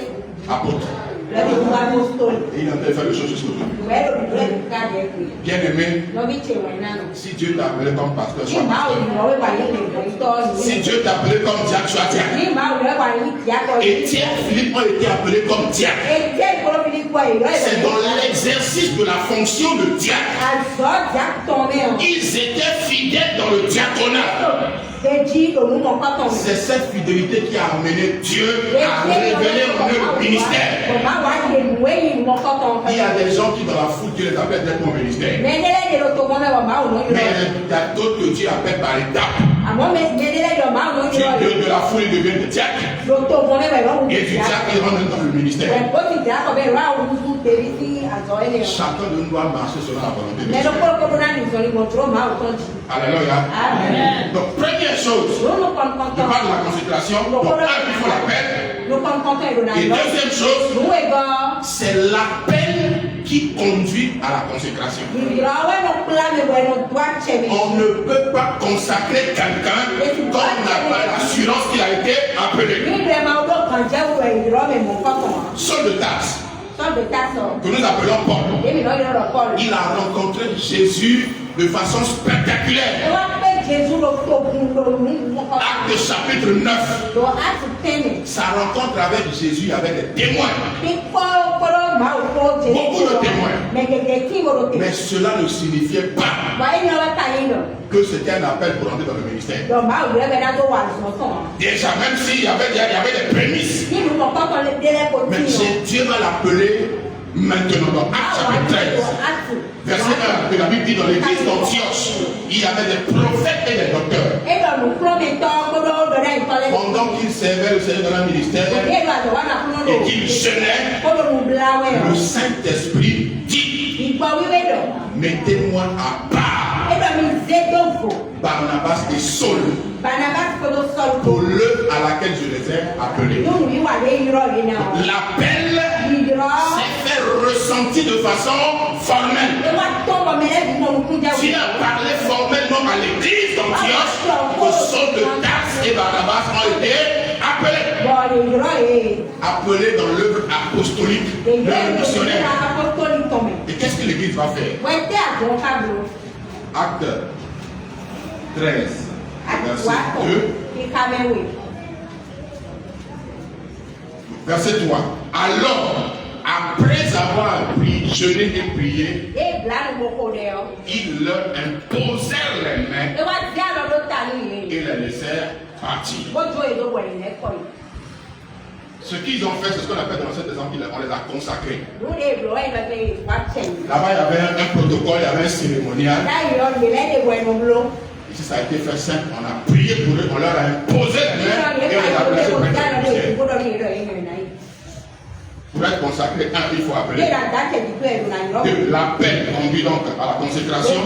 apôtre. Lɛbi tu wa apostoli. Et il est en train de faire les choses jusqu'aujourd'hui. Wɛɛ do bi lɛbi ka de koe. Bien aimé, Nɔbi tse wɛ nanu. si Dieu t'a appelé comme pasteur, Ni sois maa o pasteur. yìnbọn wɛ wa ye le dɔgɔtɔ Si yi. Dieu t'a appelé comme diacre, sois diacre. Ni maa o yɛ wa ye diakɔ yi. Étienne et Philippe ont été appelés comme diacres. Ete ìkọlọ́bìnrin kọ èyí ọ̀yẹ́ C'est dans l'exercice de la fonction de diacre. Àzọ́ diakutọ̀ mẹ́rin. Ils étaient fidèles dans le diaconat. Bẹ́ẹ̀ni òun mọ̀ pátọ̀ mi. C'est cette fidélité qui a amené Dieu à révéler en eux le ministère. Bàbá wa yé ìwé yìí mọ̀ pátọ̀. Il y a des gens qui dans la foule, Dieu les appelle directement au ministère. Mẹ́ndẹ́lẹ́ de l'auto mọ́ mẹ́wàá máa wò lóyún Mais lọ. il y a d'autres que Dieu appelle par étapes. Àmọ́ mẹ́ndẹ́lẹ́ de máa wò lóyún lọ. De la foule, ils deviennent des diacres. L'auto mọ́ mẹ́wàá ìwọ́n wù Et du diacre, ils rentrent dans le ministère. Ó ti diakọ̀ bẹ́ẹ̀ wá wùdú tèmi sí àzọ́ ẹ̀ lẹ́yìn. Chacun de nous doit marcher selon la volonté de Dieu. Mẹ́lẹ́ kọ́kọ́ náà ní ìsọ̀rí mọ̀ tó máa wò tán jù. Alléluia. Amen. Donc, première chose, Lónú je kọ̀ǹkọ̀ǹtọ̀. parle de la consécration. Donc, un, il faut l'appel. Ló kọ̀ǹkọ̀ǹtọ̀ ìrònà Et lọ. deuxième chose, Lówó ìgbọ́. c'est l'appel qui conduit à la consécration. Ìrọ̀wé ló kúlá mi wẹ̀ ló dùn àtsẹ̀ mi. On ne peut pas consacrer quelqu'un quand on n'a pas l'assurance qu'il a été appelé. Ní ìrẹ̀ máa wọ́n kàn jẹ́ wẹ̀ ìrọ̀ mi mọ̀ kọ́kàn. Saul de Tarse, Sọ́ọ̀dù tá sọ. que nous appelons Paul, Èmi náà yọ̀rọ̀ Paul. il a rencontré Jésus de façon Ẹ spectaculaire. wá pé Jésù ló tó kun ló ní mọ̀ kọ́kàn. Acte chapitre 9, Lọ á ti tẹ́lẹ̀. sa rencontre avec Jésus avec des témoins. Ní kọ́kọ́rọ́ máa wò kó Jésù. Beaucoup de témoins. Mẹ̀gẹ̀dẹ̀ tí mo rò tẹ̀. Mais cela ne signifiait pas Wà á yín lọ́wọ́ ta yín lọ. que c'était un appel pour entrer dans le ministère. Lọ máa wò lẹ́bẹ̀ẹ́ náà tó wà lọ́sàn. Déjà, même s'il y avait des prémices, Nínú mọ̀ kọ́kàn lé délẹ̀ kò tí mais yàn. Dieu va l'appeler maintenant dans Acte chapitre 13. Verset 1, que la Bible dit dans l'église d'Antioche, il y avait des prophètes et des docteurs. Pendant qu'ils servaient le Seigneur dans le ministère et qu'ils jeûnaient, le Saint-Esprit dit, mettez-moi à part Barnabas et Saul pour l'œuvre à laquelle je les ai appelés. L'appel s'est fait ressentir de façon formelle. Tu as parlé formellement à l'église d'Antioche que Saul de Tarse et Barnabas ont été appelés. Appelés dans l'œuvre apostolique, l'œuvre missionnaire. Et qu'est-ce que l'église va faire? Acte 13, verset 2. Verset 3. Alors, après avoir jeûné et prié, ils leur imposèrent les mains et les laissèrent partir. Ce qu'ils ont fait, c'est ce qu'on appelle dans l'Ancien Testament, on les a consacrés. Là-bas, il y avait un protocole, il y avait un cérémonial. Ici, ça a été fait simple. On a prié pour eux, on leur a imposé les mains et on les a placés près du ministère. Pour être consacré, un, il faut appeler. Deux, l'appel conduit donc à la consécration.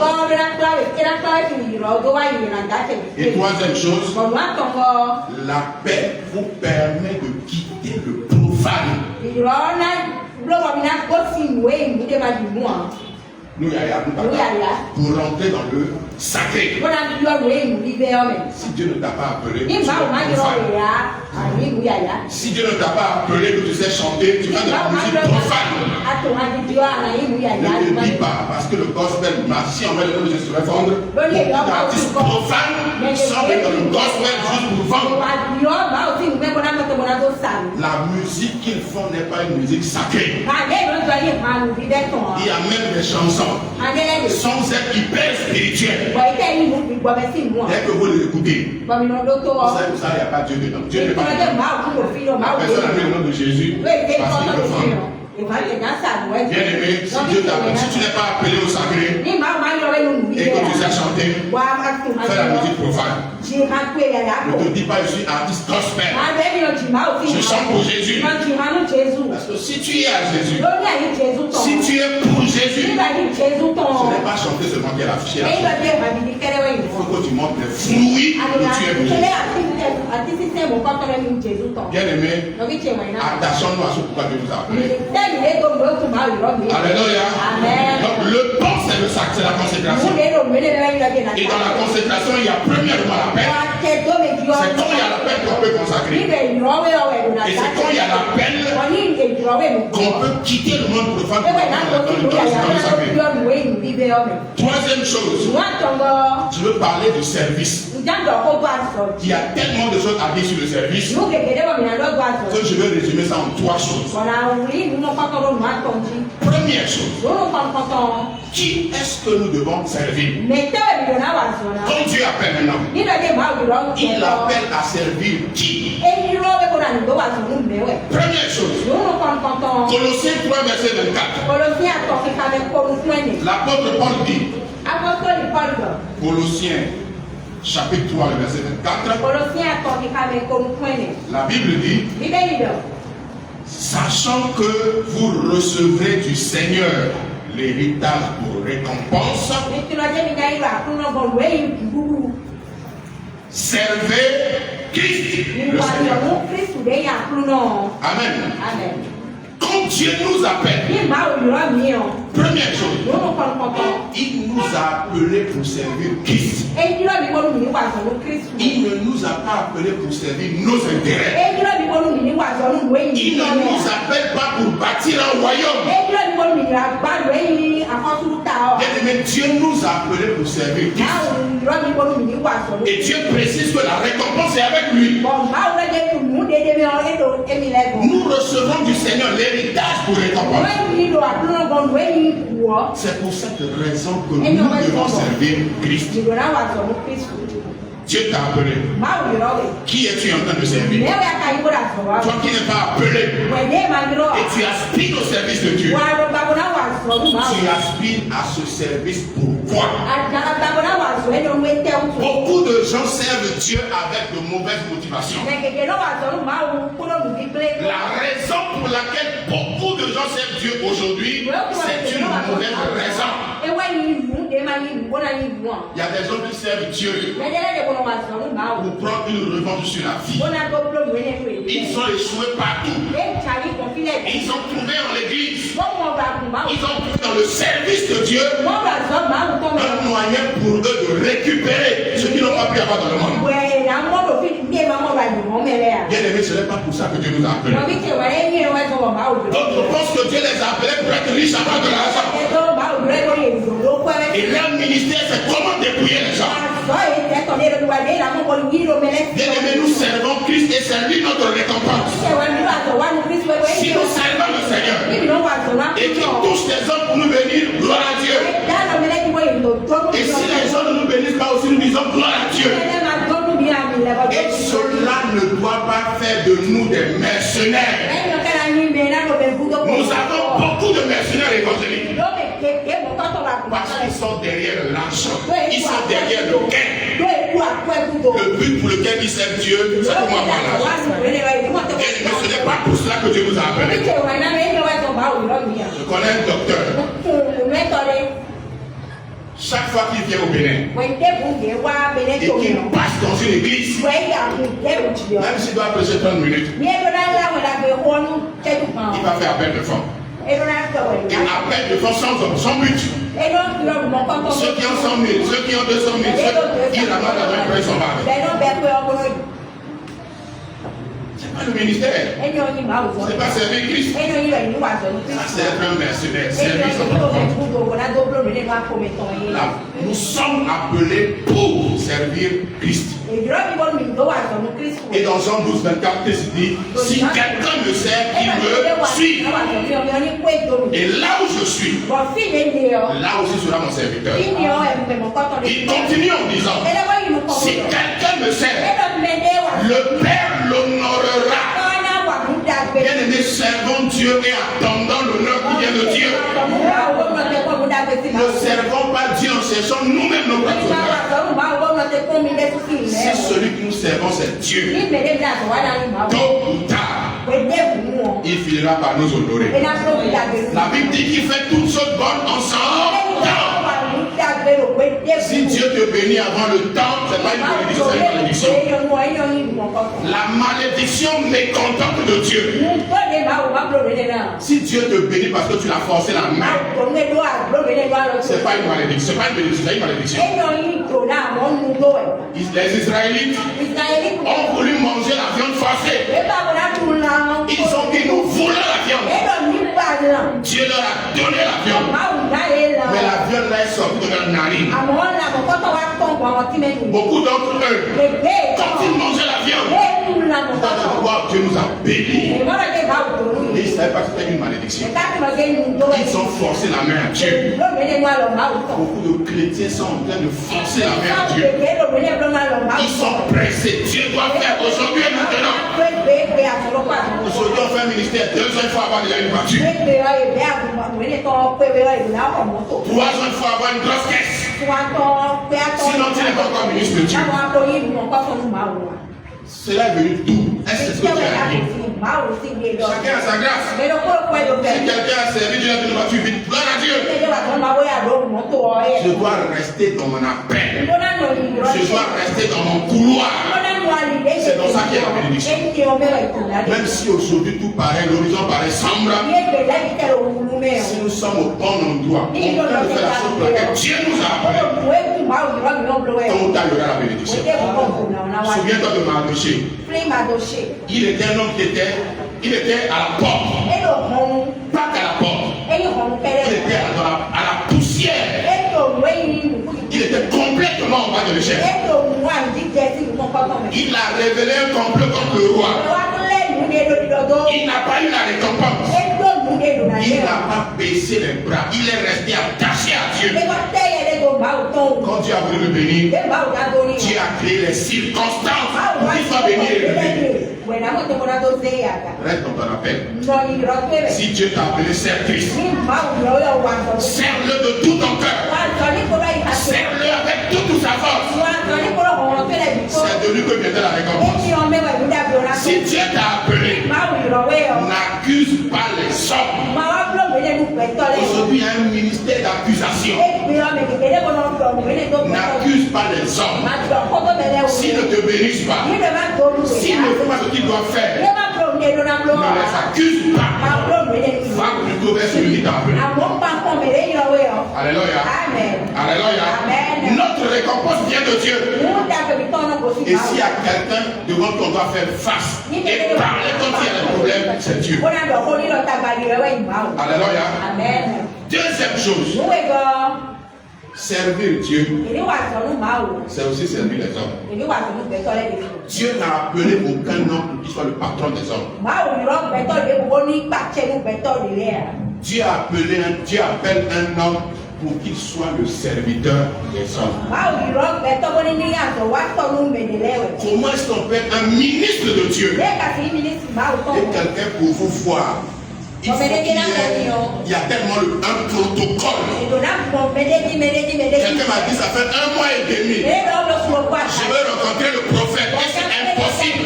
Et troisième chose, l'appel vous permet de quitter le profane. Nous, pour rentrer dans le sacré. Si Dieu ne t'a pas appelé, tu es profane. Si Dieu ne t'a pas appelé que tu sais chanter, tu vas dans la musique profane. Ne le dis pas, parce que le gospel marche. Si on met le nom de Jésus se répandre, beaucoup d'artistes profanes sont dans le gospel juste pour vendre. La musique qu'ils font n'est pas une musique sacrée. Il y a même des chansons sans être hyper spirituelles. Dès que vous les écoutez, vous savez que ça, il n'y a pas Dieu dedans. Dieu n'est pas dedans. La personne a mis le nom de Jésus parce qu'il le vend. Bien aimé, si tu n'es pas appelé au sacré et que tu sais chanter, voisine, fais la musique profane. Ne te dis pas je suis artiste gospel. Je chante pour Jésus. Parce que si tu es à Jésus, si tu es pour Jésus, ce n'est pas chanter seulement qui est affiché là. Il faut que tu montres les fruits que tu es pour Jésus. Bien aimé, attachons-nous à ce pourquoi Dieu nous a appelés. Alléluia. Donc le pan c'est la consécration. Et dans la consécration, il y a premièrement la peine. C'est quand il y a la peine qu'on peut consacrer. Et c'est quand il y a la peine qu'on peut quitter le monde profane dans le sacré. Troisième chose, je veux parler du service. Il y a tellement de choses à dire sur le service que je vais résumer ça en 3 choses. Première chose, qui est-ce que nous devons servir? Quand Dieu appelle maintenant, il appelle à servir qui? Première chose, Colossiens 3 verset 24. L'apôtre Paul dit, Colossiens chapitre 3 verset 24. La Bible dit, sachant que vous recevrez du Seigneur l'héritage pour récompense, servez Christ le Seigneur. Amen. Quand Dieu nous appelle, première chose, il nous a appelés pour servir Christ. Il ne nous a pas appelés pour servir nos intérêts. Il ne nous appelle pas pour bâtir un royaume. Bien-aimé, Dieu nous a appelés pour servir Christ. Et Dieu précise que la récompense est avec lui. Nous recevons du Seigneur l'héritage pour récompense. C'est pour cette raison que nous devons servir Christ. Dieu t'a appelé. Qui es-tu en train de servir? Toi qui n'es pas appelé et tu aspires au service de Dieu. Tu aspires à ce service pourquoi? Beaucoup de gens servent Dieu avec de mauvaises motivations. La raison pour laquelle beaucoup de gens servent Dieu aujourd'hui, c'est une mauvaise raison. Il y a des gens qui servent Dieu pour prendre une revanche sur la vie. Ils ont échoué partout. Ils ont trouvé en l'église. Ils ont trouvé dans le service de Dieu un moyen pour eux de récupérer ce qu'ils n'ont pas pu avoir dans le monde. Bien aimé, ce n'est pas pour ça que Dieu nous a appelés. D'autres pensent que Dieu les a appelés pour être riches avant de l'argent. Et leur ministère, c'est comment dépouiller les gens. Bien aimé, nous servons Christ et c'est lui notre récompense. Si nous servons le Seigneur et qu'il touche les hommes pour nous bénir, gloire à Dieu. Et si les gens ne nous bénissent pas aussi, nous disons gloire à Dieu. Et cela ne doit pas faire de nous des mercenaires. Nous avons beaucoup de mercenaires évangéliques. Parce qu'ils sont derrière l'argent. Ils sont derrière le gain. Le but pour lequel ils servent Dieu, c'est pour moi avoir l'argent. Mais ce n'est pas pour cela que Dieu nous a appelés. Je connais un docteur. Chaque fois qu'il vient au Bénin et qu'il passe dans une église, même s'il doit prêcher 30 minutes, il va faire appel de fonds. Et appel de fonds sans but. Ceux qui ont 100 000, ceux qui ont 200 000, ils ramassent la même presse en bas. C'est pas le ministère. C'est pas servir Christ. Ça, c'est être un mercenaire. Servir son propre. Là, nous sommes appelés pour servir Christ. Et dans Jean 12, 24, Christ dit, si quelqu'un me sert, il me suit. Et là où je suis, là aussi sera mon serviteur. Il continue en disant, si quelqu'un me sert, le Père l'honorera. Bien-aimés, servons Dieu et attendons l'honneur qui vient de Dieu. Ne servons pas Dieu en cherchons nous-mêmes nos propres grâces. Si celui que nous servons, c'est Dieu, tôt ou tard, il finira par nous honorer. La Bible dit qu'il fait toutes choses bonnes en son temps. Si Dieu te bénit avant le temps, c'est pas une bénédiction, c'est une malédiction. La malédiction mécontente de Dieu. Si Dieu te bénit parce que tu l'as forcé la main, c'est pas une malédiction, c'est pas une bénédiction, c'est une malédiction. Les Israélites ont voulu manger la viande forcée. Ils ont dit nous voulons la viande. Dieu leur a donné la viande. Mais la viande là est sortie de leur narine. Beaucoup d'entre eux, quand ils mangeaient la viande, pourquoi Dieu nous a bénis. Et ils ne savaient pas que c'était une malédiction. Ils ont forcé la main à Dieu. Beaucoup de chrétiens sont en train de forcer la main à Dieu. Ils sont pressés. Dieu doit faire aujourd'hui et maintenant. Aujourd'hui on fait un ministère. 2 ans il faut avoir déjà une voiture. 3 ans il faut avoir une grosse caisse. Sinon tu n'es pas encore ministre de Dieu. Cela est venu d'où? Est-ce que tu as dit? Chacun a sa grâce. Si quelqu'un a servi Dieu dans une voiture vite, gloire à Dieu. Je dois rester dans mon appel. Je dois rester dans mon couloir. C'est dans ça qu'il y a la bénédiction. Même si aujourd'hui tout paraît, l'horizon paraît sombre, si nous sommes au bon endroit, on peut faire la chose pour laquelle Dieu nous a appelés, tôt ou tard il y aura la bénédiction. Souviens-toi de Mardoché. Il était un homme qui était à la porte. Pas qu'à la porte. Il était à la poussière. Il était complètement en bas de l'échelle. Il a révélé un complot contre le roi. Il n'a pas eu la récompense. Il n'a pas baissé les bras. Il est resté attaché à Dieu. Quand Dieu a voulu le bénir, Dieu a créé les circonstances pour qu'il soit béni et élevé. Reste dans ton appel. Si Dieu t'a appelé, sers Christ. Serre-le de tout ton cœur. Serre-le avec toute sa force. C'est de lui que viendra la récompense. Si Dieu t'a appelé, n'accuse pas les hommes. Aujourd'hui, il y a un ministère d'accusation. N'accuse pas les hommes. S'ils ne te bénissent pas, s'ils ne font pas ce qu'ils doivent faire, ne les accuse pas. Va plutôt vers celui qui t'a appelé. Alléluia. Alléluia. Notre récompense vient de Dieu. Et s'il y a quelqu'un devant qu'on doit faire face et parler quand il y a des problèmes, c'est Dieu. Alléluia. Deuxième chose, servir Dieu, c'est aussi servir les hommes. Dieu n'a appelé aucun homme pour qu'il soit le patron des hommes. Dieu appelle un homme pour qu'il soit le serviteur des hommes. Comment est-ce qu'on peut être un ministre de Dieu? Et quelqu'un pour vous voir, il y a tellement un protocole. Quelqu'un m'a dit ça fait 1 mois et demi. Je veux rencontrer le prophète et c'est impossible.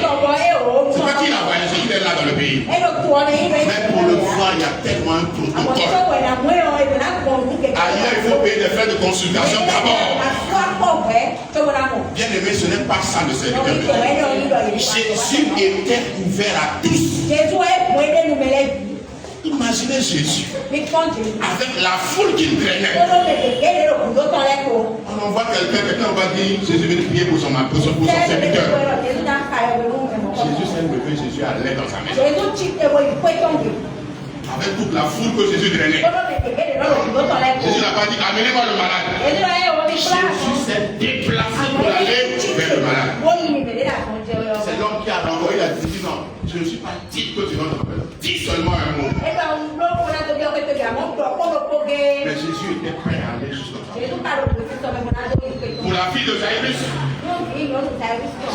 C'est pas qu'il a voyagé, il est là dans le pays. Mais pour le voir, il y a tellement un protocole. Ailleurs, il faut payer des frais de consultation d'abord. Bien aimé, ce n'est pas ça le serviteur de Dieu. Jésus était ouvert à tous. Imaginez Jésus avec la foule qui le traînait. On voit quelqu'un va dire Jésus veut prier pour son serviteur. Jésus s'est levé, Jésus allait dans sa maison. Avec toute la foule que Jésus traînait. Jésus n'a pas dit amenez-moi le malade. Jésus s'est déplacé pour aller vers le malade. C'est l'homme qui a renvoyé la dit non, je ne suis pas dit que tu vas t'appeler. Dis seulement un mot. Mais Jésus était prêt à aller jusqu'au travail. Pour la fille de Jairus,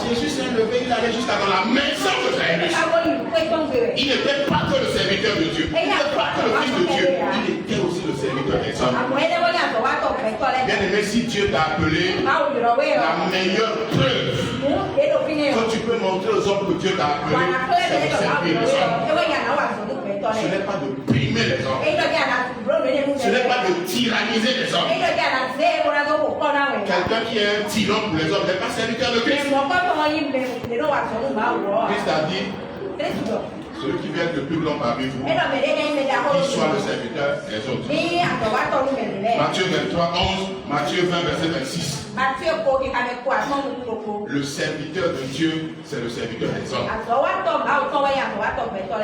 Jésus s'est levé, il allait jusqu'à dans la maison de Jairus. Il n'était pas que le serviteur de Dieu. Il n'était pas que le fils de Dieu. Il était aussi le serviteur serviteur des hommes. Bien aimé, si Dieu t'a appelé, la meilleure preuve que tu peux montrer aux hommes que Dieu t'a appelé, c'est de servir les hommes. Ce n'est pas de primer les hommes. Ce n'est pas de tyranniser les hommes. Quelqu'un qui est un tyran pour les hommes n'est pas serviteur de Christ. Christ a dit, celui qui vient le plus long parmi vous, qu'il soit le serviteur des autres. Matthieu 23, 11, Matthieu 20, verset 26. Le serviteur de Dieu, c'est le serviteur des hommes.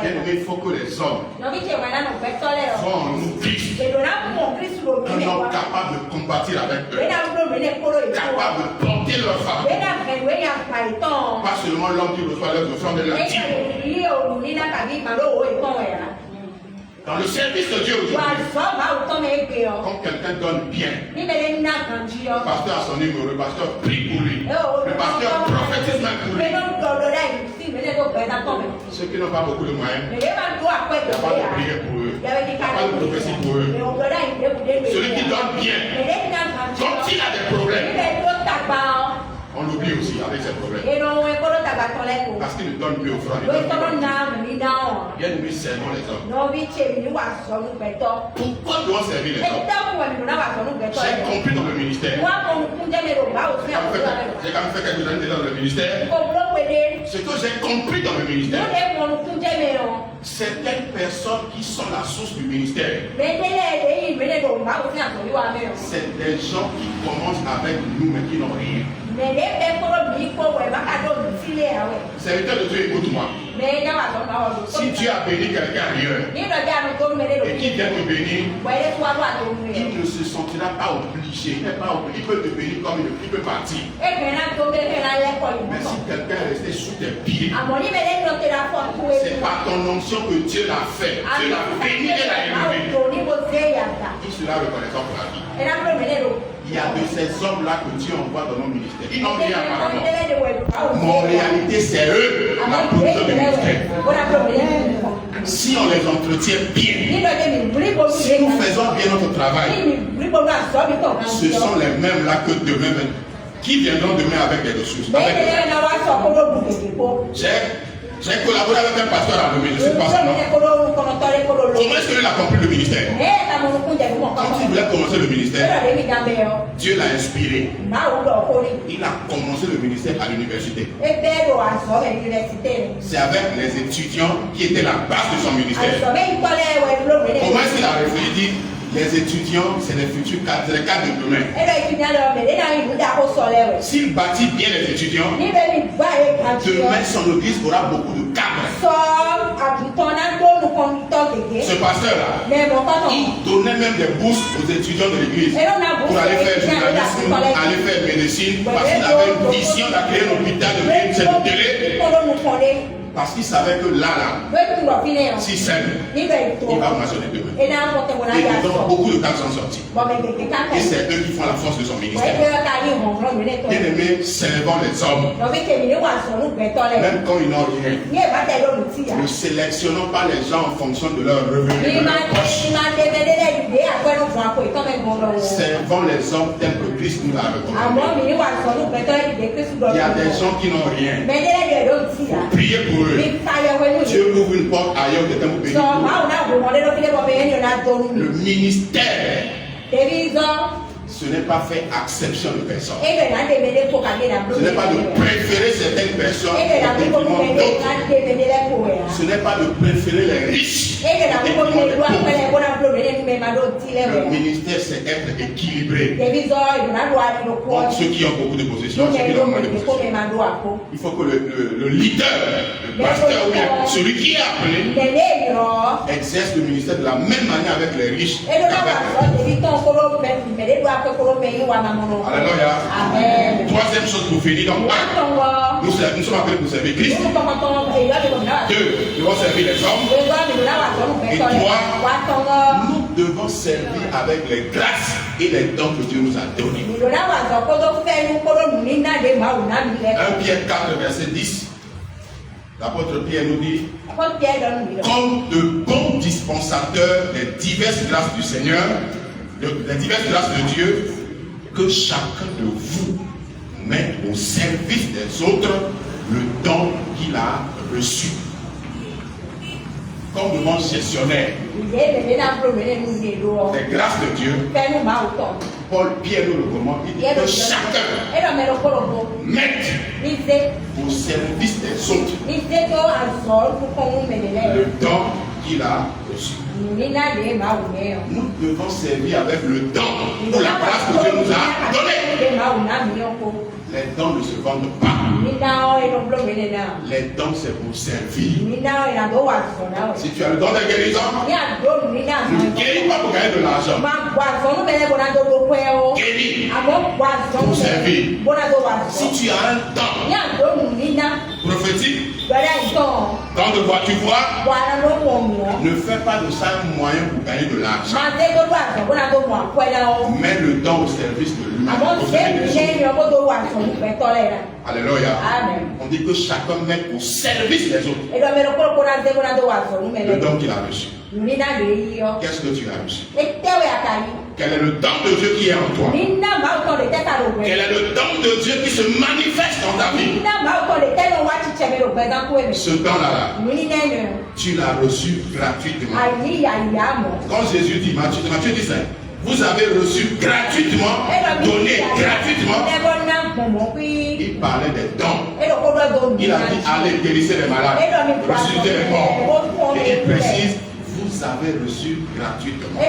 Bien aimé, il faut que les hommes voient en nous Christ, un homme capable de combattre avec eux, capable de porter leur fardeau. Pas seulement l'homme qui reçoit leurs offrandes de la dîme. Dans le service de Dieu aujourd'hui, quand quelqu'un donne bien, le pasteur a son numéro, le pasteur prie pour lui, le pasteur prophétise même pour lui. Ceux qui n'ont pas beaucoup de moyens, il n'y a pas de prière pour eux, il n'y a pas de prophétie pour eux. Celui qui donne bien, quand il a des problèmes, on l'oublie aussi avec ses problèmes. Parce qu'il ne donne plus offrande. Bien aimé, servons les hommes. Pourquoi doit servir les hommes? J'ai compris dans le ministère. J'ai quand même fait quelques années dans le ministère. Ce que j'ai compris dans le ministère, certaines personnes qui sont la source du ministère, c'est des gens qui commencent avec nous mais qui n'ont rien. Serviteur de Dieu, écoute-moi. Si Dieu a béni quelqu'un ailleurs et qu'il vient te bénir, il ne se sentira pas obligé. Il peut te bénir comme il peut partir. Mais si quelqu'un est resté sous tes pieds, c'est par ton onction que Dieu l'a fait. Dieu l'a béni et l'a élevé. Il sera reconnaissant pour la vie. Il y a de ces hommes-là que Dieu envoie dans nos ministères. Ils n'ont rien apparemment. Mais en réalité, c'est eux la production du ministère. Si on les entretient bien, si nous faisons bien notre travail, ce sont les mêmes-là que demain, qui viendront demain avec des ressources. J'ai collaboré avec un pasteur à Lomé, je ne sais pas son nom. Comment est-ce qu'il a compris le ministère? Quand il voulait commencer le ministère, Dieu l'a inspiré. Il a commencé le ministère à l'université. C'est avec les étudiants qui étaient la base de son ministère. Comment est-ce qu'il a réfléchi? Il dit, les étudiants, c'est les futurs cadres, c'est les cadres de demain. S'il bâtit bien les étudiants, demain son église aura beaucoup de cadres. Ce pasteur-là, il donnait même des bourses aux étudiants de l'église pour aller faire journalisme, aller faire médecine, parce qu'il avait une vision de créer un hôpital de ville, c'est le délai. Parce qu'il savait que là, si c'est il va mentionner demain. Et donc, beaucoup de cas sont sortis. Et c'est eux qui font la force de son ministère. Bien aimé, servons les hommes. Même quand ils n'ont rien. Ne sélectionnons pas les gens en fonction de leur revenu. Servons les hommes tels que Christ nous a recommandé. Il y a des gens qui n'ont rien. Priez pour eux. Dieu ouvre une porte ailleurs de temps béni. Le ministère, ce n'est pas fait exception de personne. Ce n'est pas de préférer certaines personnes au détriment d'autres. Ce n'est pas de préférer les riches au détriment des pauvres. Le ministère, c'est être équilibré. Entre ceux qui ont beaucoup de possessions, ceux qui ont moins de possessions. Il faut que le leader, le pasteur, ou bien celui qui est appelé, exerce le ministère de la même manière avec les riches qu'avec les pauvres. Alléluia. Troisième chose pour finir. Donc, nous sommes appelés pour servir Christ. 2, nous devons servir les hommes. Et 3, nous devons servir avec les grâces et les dons que Dieu nous a donnés. 1 Pierre 4, verset 10. L'apôtre Pierre nous dit, comme de bons dispensateurs des diverses grâces du Seigneur, les diverses grâces de Dieu, que chacun de vous mette au service des autres le don qu'il a reçu. Comme de bons gestionnaires des grâces de Dieu, Paul Pierre nous le commande, il dit que chacun mette au service des autres le don qu'il a reçu. Nous devons servir avec le don ou la grâce que Dieu nous a donné. Les dons ne se vendent pas. Les dons, c'est pour servir. Si tu as le don de guérison, ne guéris pas pour gagner de l'argent. Guéris pour servir. Si tu as un don prophétique, quand de quoi tu vois, ne fais pas de ça un moyen pour gagner de l'argent. Mets le don au service de lui. Alléluia. On dit que chacun met au service des autres le don qu'il a reçu. Qu'est-ce que tu as reçu? Quel est le don de Dieu qui est en toi? Quel est le don de Dieu qui se manifeste dans ta vie? Ce don-là, tu l'as reçu gratuitement. Quand Jésus dit, Matthieu dit ça, vous avez reçu gratuitement, donné gratuitement. Il parlait des dons. Il a dit, allez guérissez les malades, ressuscitez les morts. Et il précise, vous avez reçu gratuitement.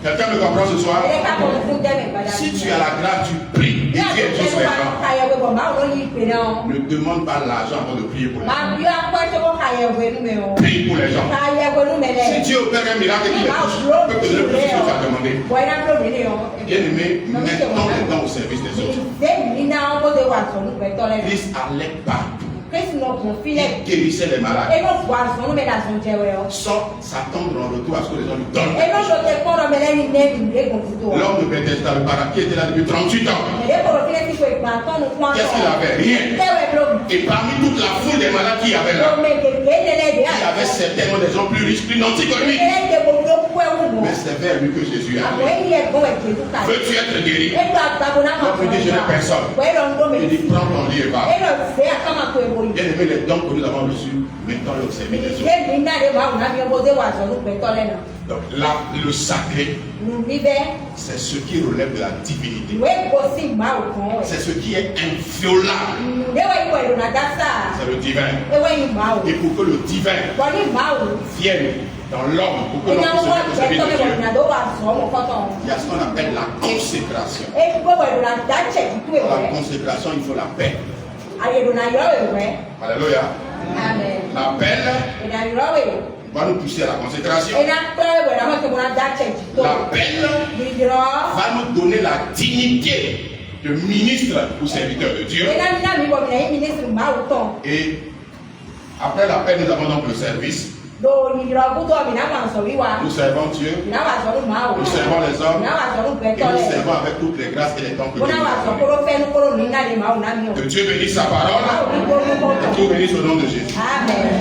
Quelqu'un me comprend ce soir? Si tu as la grâce, tu pries. Et Dieu est juste maintenant. Ne demande pas l'argent avant de prier pour les gens. Prie pour les gens. Si Dieu opère un miracle qui les touche, peut que le plus que tu as demandé. Bien aimé, mettons les dons au service des autres. Christ allait partout. Il guérissait les malades sans s'attendre en retour à ce que les gens lui donnent. L'homme de Bethesda, le paraclet, qui était là depuis 38 ans. Qu'est-ce qu'il avait? Rien. Et parmi toute la foule des malades qu'il y avait là, il y avait certainement des gens plus riches, plus nantis que lui. Mais c'est vers lui que Jésus est allé. Veux-tu être guéri? Donc il dit, je n'ai personne. Il dit, prends ton lit et va. Bien aimé, les dons que nous avons reçus, mettons-les au service des autres. Donc là, le sacré, c'est ce qui relève de la divinité. C'est ce qui est inviolable. C'est le divin. Et pour que le divin vienne dans l'homme, pour que l'homme puisse se mettre au service de Dieu, il y a ce qu'on appelle la consécration. Dans la consécration, il faut la paix. Alléluia. La paix va nous pousser à la consécration. La paix va nous donner la dignité de ministre ou serviteur de Dieu. Et après la paix, nous avons donc le service. Nous servons Dieu, nous servons les hommes, et nous servons avec toutes les grâces et les dons que Dieu nous donne. Que Dieu bénisse sa parole et que Dieu bénisse au nom de Jésus. Amen.